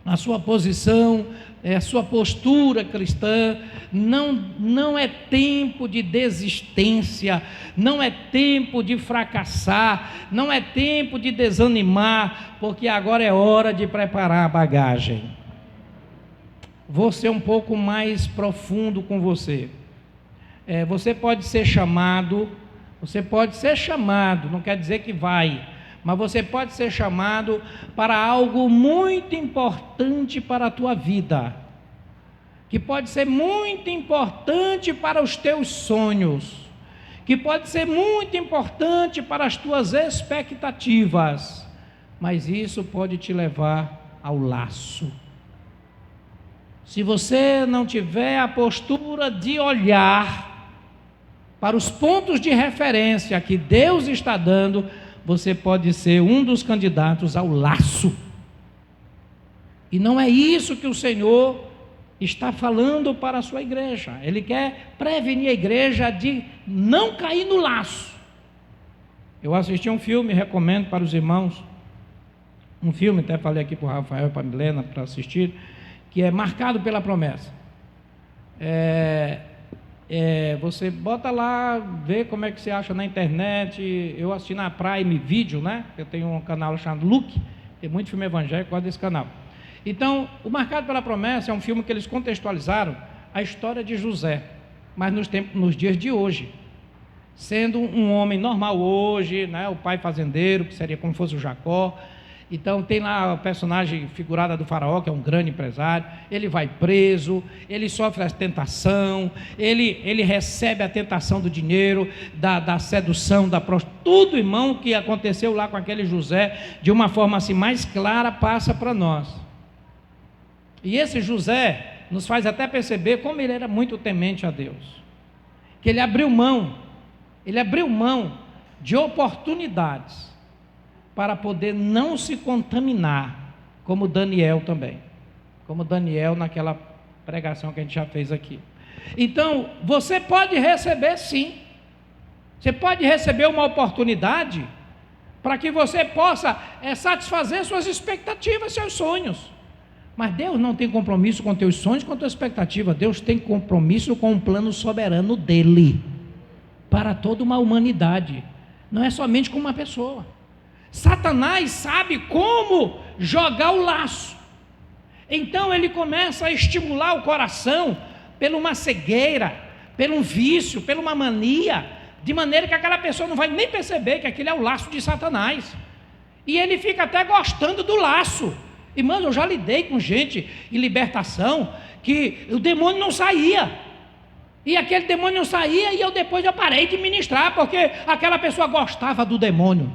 a sua posição, a sua postura cristã. Não é tempo de desistência, não é tempo de fracassar, não é tempo de desanimar, porque agora é hora de preparar a bagagem. Vou ser um pouco mais profundo com você. Você pode ser chamado, não quer dizer que vai, mas você pode ser chamado para algo muito importante para a tua vida, que pode ser muito importante para os teus sonhos, que pode ser muito importante para as tuas expectativas, mas isso pode te levar ao laço. Se você não tiver a postura de olhar para os pontos de referência que Deus está dando, você pode ser um dos candidatos ao laço. E não é isso que o Senhor está falando para a sua igreja. Ele quer prevenir a igreja de não cair no laço. Eu assisti um filme, recomendo para os irmãos, um filme, até falei aqui para o Rafael e para a Milena para assistir, que é Marcado pela Promessa. Você bota lá, vê como é que você acha na internet. Eu assisti na Prime Video, né? Eu tenho um canal chamado Look, tem muito filme evangélico, gosto desse canal. Então, o Marcado pela Promessa é um filme que eles contextualizaram a história de José, mas nos dias de hoje, sendo um homem normal hoje, né? O pai fazendeiro, que seria como fosse o Jacó. Então tem lá a personagem figurada do faraó, que é um grande empresário. Ele vai preso, ele sofre a tentação, ele recebe a tentação do dinheiro, da sedução, da prostituição. Tudo, irmão, que aconteceu lá com aquele José, de uma forma assim mais clara, passa para nós. E esse José nos faz até perceber como ele era muito temente a Deus, que ele abriu mão de oportunidades para poder não se contaminar, como Daniel também, como Daniel naquela pregação que a gente já fez aqui. Então, você pode receber sim, você pode receber uma oportunidade para que você possa satisfazer suas expectativas, seus sonhos, Mas Deus não tem compromisso com teus sonhos, com tua expectativa. Deus tem compromisso com um plano soberano dele, para toda uma humanidade, não é somente com uma pessoa. Satanás sabe como jogar o laço, então ele começa a estimular o coração, por uma cegueira, por um vício, por uma mania, de maneira que aquela pessoa não vai nem perceber que aquilo é o laço de Satanás, e ele fica até gostando do laço. Irmãos, eu já lidei com gente em libertação, que o demônio não saía, e aquele demônio não saía, e depois eu parei de ministrar, porque aquela pessoa gostava do demônio,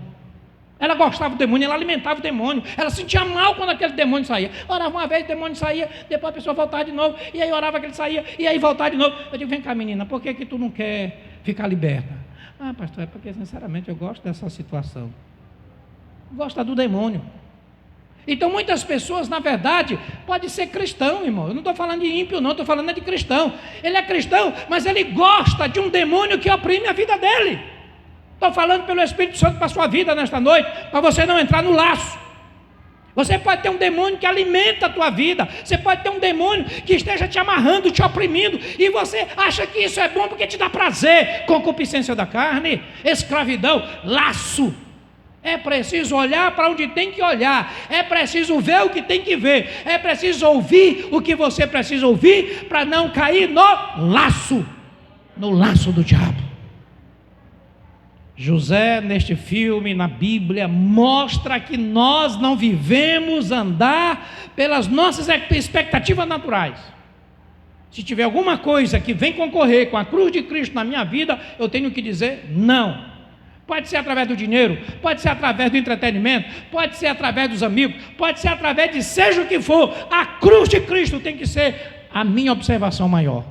ela gostava do demônio, ela alimentava o demônio, ela sentia mal quando aquele demônio saía. Orava uma vez, o demônio saía, depois a pessoa voltava de novo, e aí orava que ele saía, e aí voltava de novo. Eu digo, vem cá menina, por que tu não quer ficar liberta? Ah, pastor, é porque sinceramente eu gosto dessa situação, gosta do demônio. Então muitas pessoas, na verdade, pode ser cristão, irmão, eu não estou falando de ímpio não, estou falando de cristão. Ele é cristão, mas ele gosta de um demônio que oprime a vida dele. Estou falando pelo Espírito Santo para a sua vida nesta noite, para você não entrar no laço. Você pode ter um demônio que alimenta a tua vida, você pode ter um demônio que esteja te amarrando, te oprimindo, e você acha que isso é bom porque te dá prazer. Concupiscência da carne, escravidão, laço. É preciso olhar para onde tem que olhar, é preciso ver o que tem que ver, é preciso ouvir o que você precisa ouvir, para não cair no laço do diabo. José, neste filme, na Bíblia, mostra que nós não vivemos andar pelas nossas expectativas naturais. Se tiver alguma coisa que vem concorrer com a cruz de Cristo na minha vida, eu tenho que dizer não. Pode ser através do dinheiro, pode ser através do entretenimento, pode ser através dos amigos, pode ser através de seja o que for, a cruz de Cristo tem que ser a minha observação maior.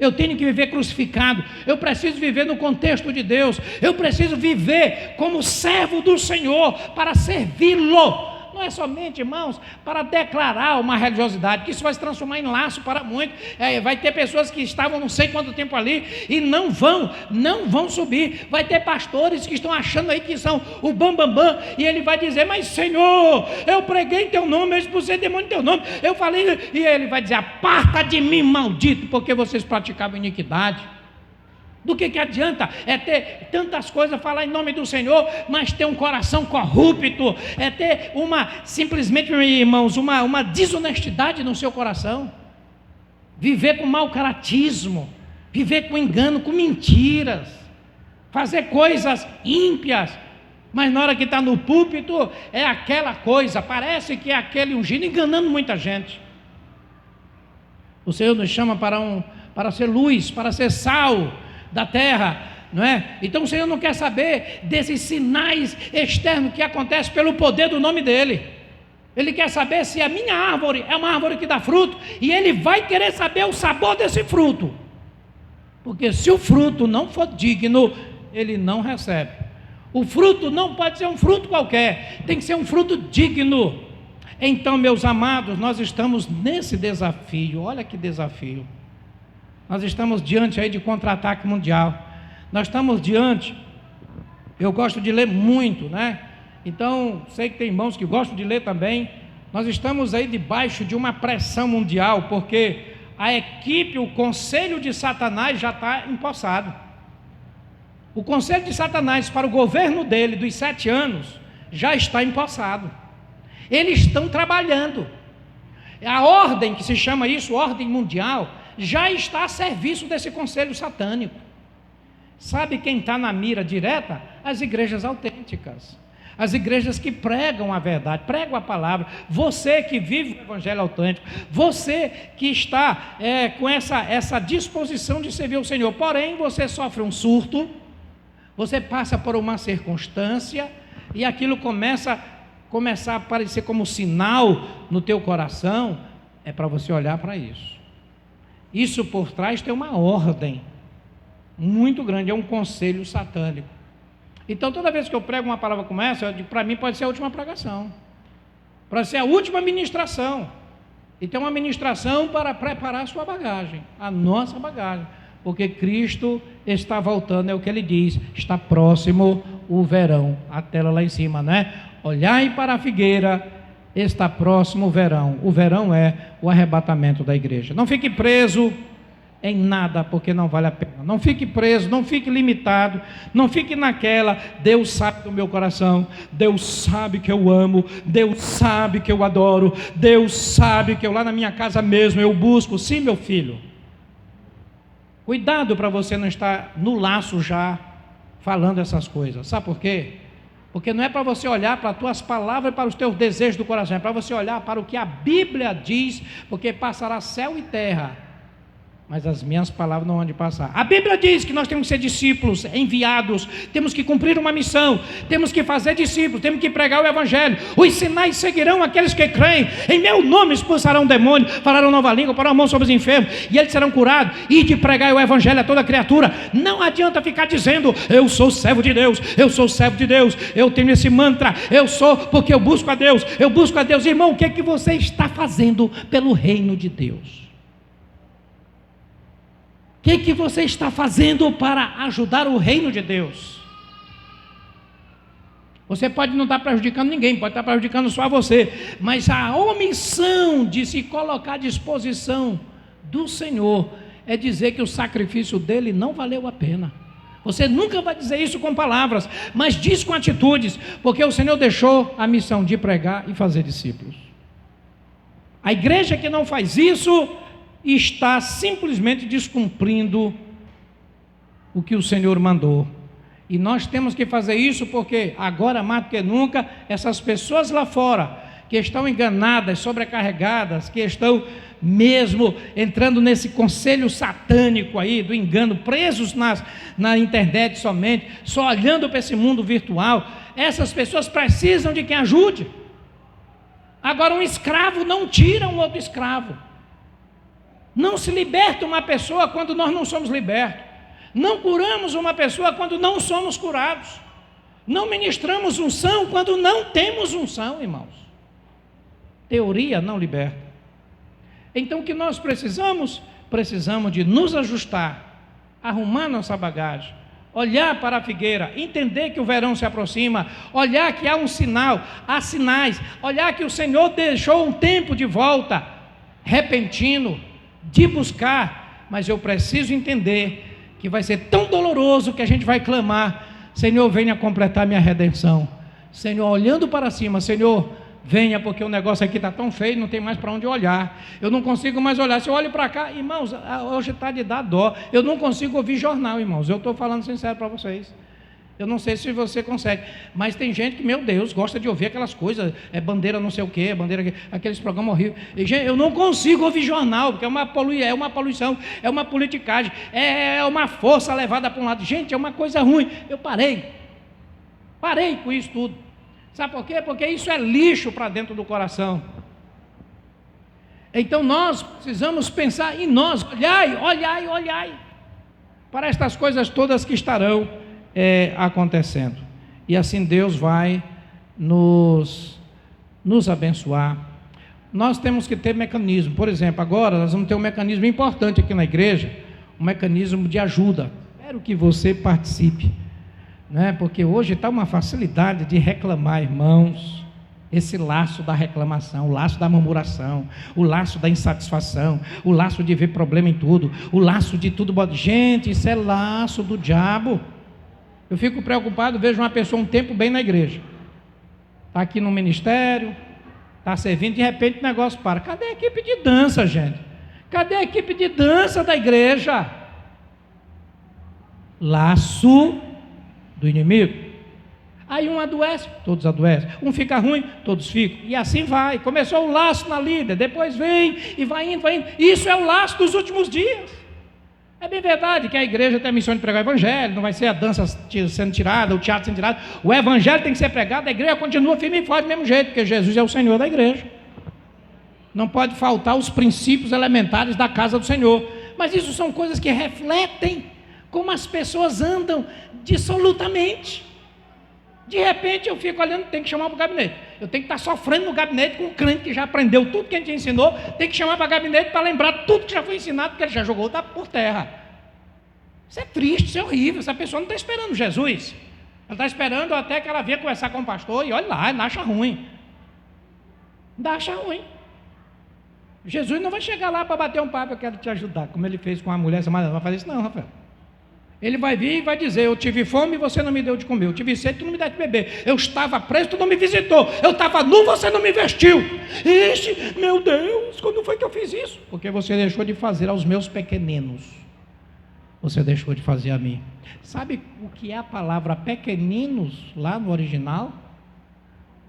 Eu tenho que viver crucificado, eu preciso viver no contexto de Deus, eu preciso viver como servo do Senhor para servi-lo. Não é somente, irmãos, para declarar uma religiosidade, que isso vai se transformar em laço para muitos. Vai ter pessoas que estavam não sei quanto tempo ali e não vão subir. Vai ter pastores que estão achando aí que são o bambambam, e ele vai dizer, mas Senhor, eu preguei em teu nome, eu expulsei demônio em teu nome, eu falei, e ele vai dizer, aparta de mim, maldito, porque vocês praticavam iniquidade. Do que adianta ter tantas coisas, falar em nome do Senhor, mas ter um coração corrupto, ter simplesmente, irmãos, uma desonestidade no seu coração, viver com mau caratismo, viver com engano, com mentiras, fazer coisas ímpias, mas na hora que está no púlpito, é aquela coisa, parece que é aquele ungido, enganando muita gente. O Senhor nos chama para ser luz, para ser sal da terra, não é? Então o Senhor não quer saber desses sinais externos que acontecem pelo poder do nome dele. Ele quer saber se a minha árvore é uma árvore que dá fruto, e ele vai querer saber o sabor desse fruto, porque se o fruto não for digno, ele não recebe. O fruto não pode ser um fruto qualquer, tem que ser um fruto digno. Então, meus amados, nós estamos nesse desafio. Olha que desafio. Nós estamos diante aí de contra-ataque mundial. Nós estamos diante, eu gosto de ler muito, né? Então, sei que tem irmãos que gostam de ler também. Nós estamos aí debaixo de uma pressão mundial, porque a equipe, o conselho de Satanás já está empossado. O conselho de Satanás para o governo dele, dos 7 anos, já está empossado. Eles estão trabalhando. A ordem, que se chama isso, ordem mundial, já está a serviço desse conselho satânico. Sabe quem está na mira direta? As igrejas autênticas, as igrejas que pregam a verdade, pregam a palavra. Você que vive o evangelho autêntico, você que está com essa disposição de servir o Senhor, porém você sofre um surto, você passa por uma circunstância, e aquilo começa a aparecer como sinal no teu coração, é para você olhar para isso. Isso por trás tem uma ordem muito grande, é um conselho satânico. Então toda vez que eu prego uma palavra como essa, para mim pode ser a última pregação, para ser a última ministração. Então uma ministração para preparar a sua bagagem, a nossa bagagem, porque Cristo está voltando, é o que ele diz, está próximo o verão. A tela lá em cima, né? Olhai para a figueira Está próximo o verão. O verão é o arrebatamento da igreja. Não fique preso em nada, porque não vale a pena. Não fique preso, não fique limitado, não fique naquela, Deus sabe do meu coração, Deus sabe que eu amo, Deus sabe que eu adoro, Deus sabe que eu lá na minha casa mesmo eu busco. Sim, meu filho, cuidado para você não estar no laço já falando essas coisas. Sabe por quê? Porque não é para você olhar para as tuas palavras e para os teus desejos do coração, é para você olhar para o que a Bíblia diz, porque passará céu e terra, mas as minhas palavras não vão de passar. A Bíblia diz que nós temos que ser discípulos, enviados, temos que cumprir uma missão, temos que fazer discípulos, temos que pregar o Evangelho. Os sinais seguirão aqueles que creem, em meu nome expulsarão demônio, falarão nova língua, porão a mão sobre os enfermos, e eles serão curados. E de pregar o Evangelho a toda criatura. Não adianta ficar dizendo, eu sou servo de Deus, eu sou servo de Deus, eu tenho esse mantra, eu sou porque eu busco a Deus, eu busco a Deus. Irmão, o que é que você está fazendo pelo reino de Deus? O que é que você está fazendo para ajudar o reino de Deus? Você pode não estar prejudicando ninguém, pode estar prejudicando só a você, mas a omissão de se colocar à disposição do Senhor é dizer que o sacrifício dele não valeu a pena. Você nunca vai dizer isso com palavras, mas diz com atitudes, porque o Senhor deixou a missão de pregar e fazer discípulos. A igreja que não faz isso está simplesmente descumprindo o que o Senhor mandou. E nós temos que fazer isso porque agora mais do que nunca essas pessoas lá fora que estão enganadas, sobrecarregadas, que estão mesmo entrando nesse conselho satânico aí do engano, presos na internet somente, só olhando para esse mundo virtual, essas pessoas precisam de quem ajude. Agora um escravo não tira um outro escravo. Não se liberta uma pessoa quando nós não somos libertos. Não curamos uma pessoa quando não somos curados. Não ministramos unção quando não temos unção, irmãos. Teoria não liberta. Então o que nós precisamos? Precisamos de nos ajustar, arrumar nossa bagagem, olhar para a figueira, entender que o verão se aproxima, olhar que há um sinal, há sinais, olhar que o Senhor deixou um tempo de volta repentino, de buscar, mas eu preciso entender que vai ser tão doloroso que a gente vai clamar, Senhor, venha completar minha redenção. Senhor, olhando para cima, Senhor, venha, porque o negócio aqui está tão feio, não tem mais para onde olhar, eu não consigo mais olhar. Se eu olho para cá, irmãos, hoje está de dar dó, eu não consigo ouvir jornal, irmãos, eu estou falando sincero para vocês. Eu não sei se você consegue, mas tem gente que, meu Deus, gosta de ouvir aquelas coisas, bandeira não sei o quê, bandeira, aqueles programas horríveis. E, gente, eu não consigo ouvir jornal, porque é uma poluição, é uma politicagem, é uma força levada para um lado. Gente, é uma coisa ruim. Eu parei com isso tudo. Sabe por quê? Porque isso é lixo para dentro do coração. Então nós precisamos pensar em nós, olhai para estas coisas todas que estarão acontecendo, e assim Deus vai nos abençoar. Nós temos que ter mecanismo. Por exemplo, agora nós vamos ter um mecanismo importante aqui na igreja, um mecanismo de ajuda. Espero que você participe, né? Porque hoje está uma facilidade de reclamar, irmãos. Esse laço da reclamação, o laço da murmuração, o laço da insatisfação, o laço de ver problema em tudo, o laço de tudo. Gente, isso é laço do diabo. Eu fico preocupado, vejo uma pessoa um tempo bem na igreja, está aqui no ministério, está servindo, de repente o negócio para. Cadê a equipe de dança, gente? Cadê a equipe de dança da igreja? Laço do inimigo. Aí um adoece, todos adoecem. Um fica ruim, todos ficam. E assim vai. Começou o laço na líder, depois vem e vai indo. Isso é o laço dos últimos dias. É bem verdade que a igreja tem a missão de pregar o evangelho, não vai ser a dança sendo tirada, o teatro sendo tirado. O evangelho tem que ser pregado, a igreja continua firme e forte do mesmo jeito, porque Jesus é o Senhor da igreja. Não pode faltar os princípios elementares da casa do Senhor. Mas isso são coisas que refletem como as pessoas andam dissolutamente. De repente eu fico olhando, tem que chamar para o gabinete. Eu tenho que estar sofrendo no gabinete com um crente que já aprendeu tudo que a gente ensinou, tem que chamar para o gabinete para lembrar tudo que já foi ensinado, porque ele já jogou por terra. Isso é triste, isso é horrível. Essa pessoa não está esperando Jesus. Ela está esperando até que ela venha conversar com o pastor e olha lá, ela acha ruim. Dá achar ruim. Jesus não vai chegar lá para bater um papo, eu quero te ajudar, como ele fez com a mulher samaritana. Não vai fazer isso não, Rafael. Ele vai vir e vai dizer: eu tive fome e você não me deu de comer, eu tive sede e tu não me deu de beber, eu estava preso e tu não me visitou, eu estava nu, você não me vestiu. Ixi, meu Deus, quando foi que eu fiz isso? Porque você deixou de fazer aos meus pequeninos, você deixou de fazer a mim. Sabe o que é a palavra pequeninos lá no original?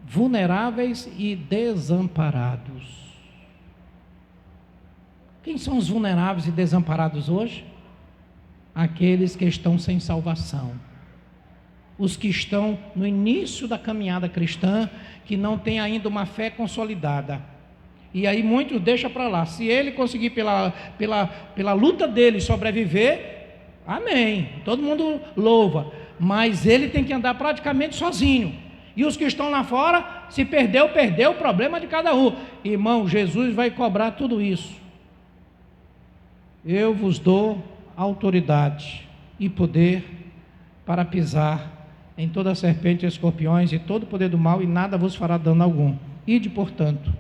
Vulneráveis e desamparados. Quem são os vulneráveis e desamparados hoje? Aqueles que estão sem salvação, os que estão no início da caminhada cristã, que não têm ainda uma fé consolidada, e aí muitos deixam para lá. Se ele conseguir pela luta dele sobreviver, amém, todo mundo louva, mas ele tem que andar praticamente sozinho, e os que estão lá fora, se perdeu, o problema de cada um. Irmão, Jesus vai cobrar tudo isso. Eu vos dou autoridade e poder para pisar em toda a serpente e escorpiões e todo o poder do mal, e nada vos fará dano algum. Ide, portanto.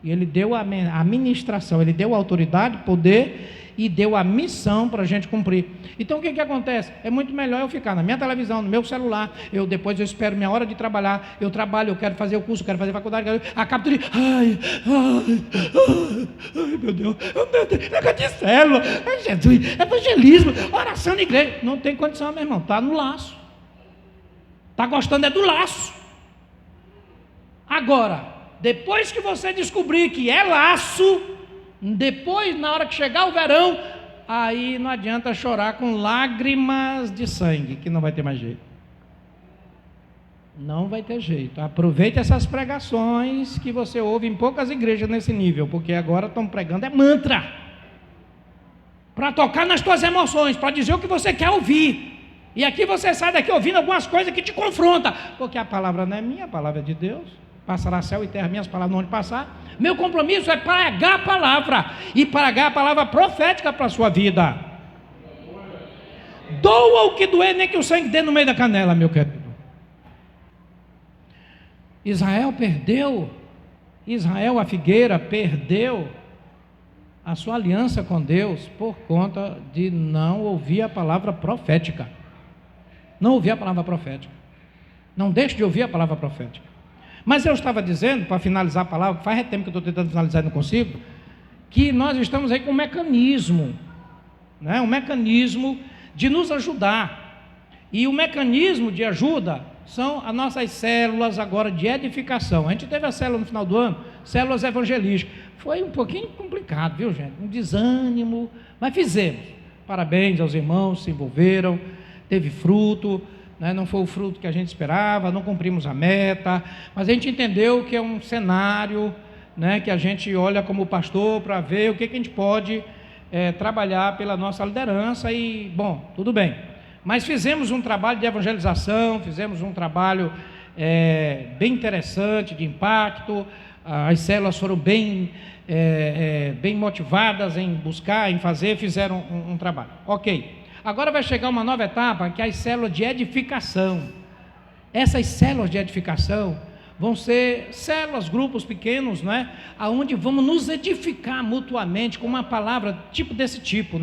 E ele deu a ministração, ele deu a autoridade, poder e deu a missão para a gente cumprir. Então o que acontece? É muito melhor eu ficar na minha televisão, no meu celular, depois eu espero minha hora de trabalhar, eu trabalho, eu quero fazer o curso, eu quero fazer faculdade, acabo de... Ai, meu Deus, negócio de célula, Jesus, evangelismo, oração na igreja. Não tem condição, meu irmão, está no laço. Está gostando é do laço. Agora, depois que você descobrir que é laço, depois, na hora que chegar o verão, aí não adianta chorar com lágrimas de sangue, que não vai ter mais jeito. Não vai ter jeito. Aproveite essas pregações que você ouve em poucas igrejas nesse nível, porque agora estão pregando é mantra, para tocar nas tuas emoções, para dizer o que você quer ouvir. E aqui você sai daqui ouvindo algumas coisas que te confrontam, porque a palavra não é minha, a palavra é de Deus. Passará céu e terra, minhas palavras não vão passar. Meu compromisso é pregar a palavra, e pregar a palavra profética para a sua vida. Doa o que doer, nem que o sangue dê no meio da canela, meu querido. Israel perdeu, a figueira, perdeu a sua aliança com Deus por conta de não ouvir a palavra profética. Não ouvir a palavra profética. Não deixe de ouvir a palavra profética. Mas eu estava dizendo, para finalizar a palavra, faz tempo que eu estou tentando finalizar e não consigo, que nós estamos aí com um mecanismo, né? Um mecanismo de nos ajudar. E o mecanismo de ajuda são as nossas células agora de edificação. A gente teve a célula no final do ano, células evangelísticas. Foi um pouquinho complicado, viu, gente? Um desânimo, mas fizemos. Parabéns aos irmãos que se envolveram, teve fruto. Não foi o fruto que a gente esperava, não cumprimos a meta, mas a gente entendeu que é um cenário, que a gente olha como pastor para ver o que a gente pode trabalhar pela nossa liderança e, bom, tudo bem. Mas fizemos um trabalho de evangelização, fizemos um trabalho bem interessante, de impacto, as células foram bem motivadas em buscar, em fazer, fizeram um trabalho. Ok. Agora vai chegar uma nova etapa, que é as células de edificação. Essas células de edificação vão ser células, grupos pequenos, aonde vamos nos edificar mutuamente com uma palavra desse tipo,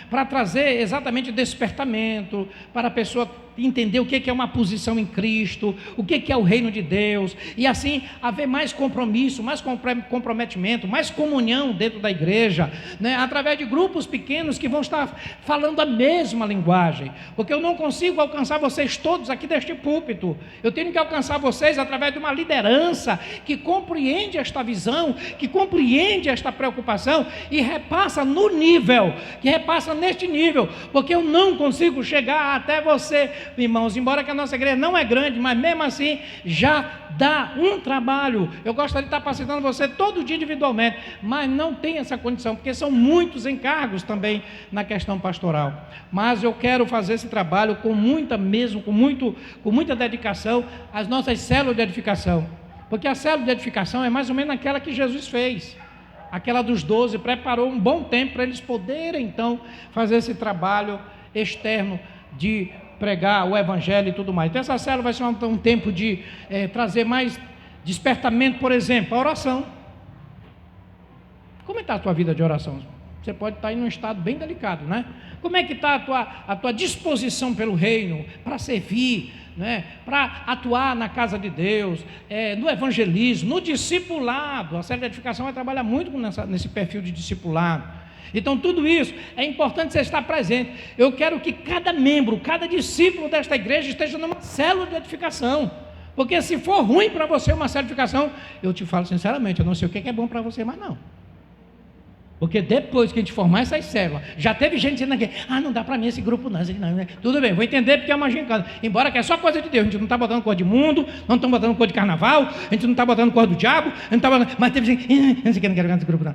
para trazer exatamente despertamento, para a pessoa entender o que é uma posição em Cristo, o que é o reino de Deus, e assim haver mais compromisso, mais comprometimento, mais comunhão dentro da igreja, através de grupos pequenos que vão estar falando a mesma linguagem, porque eu não consigo alcançar vocês todos aqui deste púlpito, eu tenho que alcançar vocês através de uma liderança que compreende esta visão, que compreende esta preocupação e repassa no nível, que repassa neste nível, porque eu não consigo chegar até você, irmãos, embora que a nossa igreja não é grande, mas mesmo assim já dá um trabalho. Eu gostaria de estar capacitando você todo dia individualmente, mas não tem essa condição, porque são muitos encargos também na questão pastoral. Mas eu quero fazer esse trabalho com muita dedicação, às nossas células de edificação, porque a célula de edificação é mais ou menos aquela que Jesus fez. Aquela dos 12 preparou um bom tempo para eles poderem então fazer esse trabalho externo de pregar o evangelho e tudo mais. Então essa célula vai ser um tempo de trazer mais Despertamento, por exemplo, a oração. Como está a tua vida de oração? Você pode estar em um estado bem delicado, né? Como é que está a tua disposição pelo reino, para servir, né? Para atuar na casa de Deus, no evangelismo, no discipulado? A Célula de Edificação vai trabalhar muito nesse perfil de discipulado. Então tudo isso é importante você estar presente. Eu quero que cada membro, cada discípulo desta igreja esteja numa célula de edificação. Porque se for ruim para você uma célula de edificação, eu te falo sinceramente, eu não sei o que é bom para você, mas não. Porque depois que a gente formar essas células, já teve gente dizendo aqui, não dá para mim esse grupo não, né? Tudo bem, vou entender porque é uma gincana, embora que é só coisa de Deus, a gente não está botando cor de mundo, não estamos botando cor de carnaval, a gente não está botando cor do diabo, a gente não está botando, mas teve gente, não sei o que, não quero esse grupo não,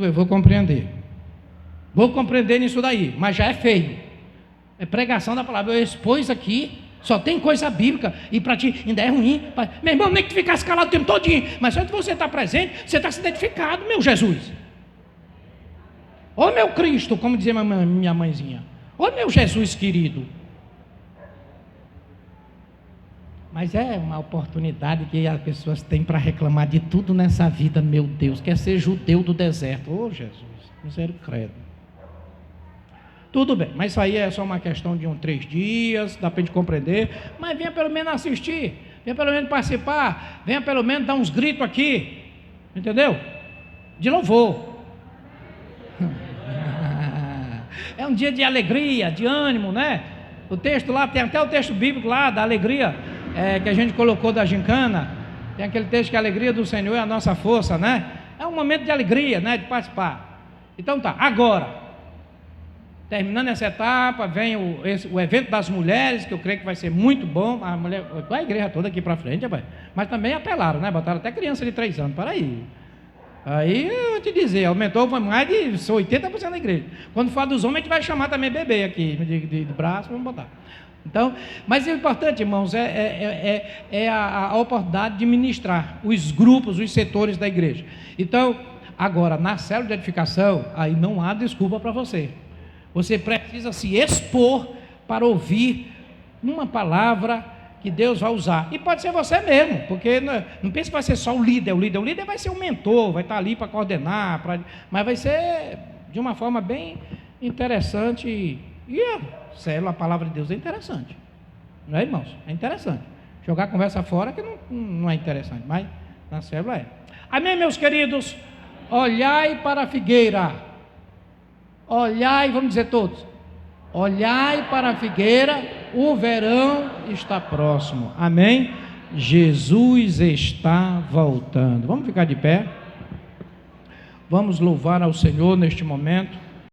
eu vou compreender nisso daí, mas já é feio, é pregação da palavra, eu expus aqui, só tem coisa bíblica, e para ti ainda é ruim, meu irmão, nem que tu ficasse calado o tempo todinho, mas só que você está presente, você está se identificado, meu Jesus. Ô meu Cristo, como dizia minha mãezinha. Ô meu Jesus querido. Mas é uma oportunidade que as pessoas têm para reclamar de tudo nessa vida, meu Deus. Quer ser judeu do deserto. Ô Jesus, misericórdia. Tudo bem, mas isso aí é só uma questão de 3 dias, dá para a gente compreender. Mas venha pelo menos assistir, venha pelo menos participar, venha pelo menos dar uns gritos aqui. Entendeu? De louvor. É um dia de alegria, de ânimo, né? O texto lá, tem até o texto bíblico lá da alegria, que a gente colocou da gincana. Tem aquele texto que a alegria do Senhor é a nossa força, né? É um momento de alegria, né? De participar. Então tá, agora, terminando essa etapa, vem o evento das mulheres, que eu creio que vai ser muito bom. A igreja toda aqui para frente, rapaz. Mas também apelaram, né? Botaram até criança de 3 anos, para aí. Aí eu vou te dizer, aumentou mais de 80% da igreja. Quando for dos homens, a gente vai chamar também bebê aqui, de braço, vamos botar. Então, mas o importante, irmãos, é a oportunidade de ministrar os grupos, os setores da igreja. Então, agora, na célula de edificação, aí não há desculpa para você. Você precisa se expor para ouvir uma palavra que Deus vai usar, e pode ser você mesmo, porque não pense que vai ser só o líder vai ser o mentor, vai estar ali para coordenar, mas vai ser de uma forma bem interessante, e a célula, a palavra de Deus é interessante, não é, irmãos? É interessante, jogar a conversa fora que não é interessante, mas na célula é. Amém, meus queridos? Olhai para a figueira, olhai, vamos dizer todos, olhai para a figueira, o verão está próximo. Amém? Jesus está voltando. Vamos ficar de pé. Vamos louvar ao Senhor neste momento.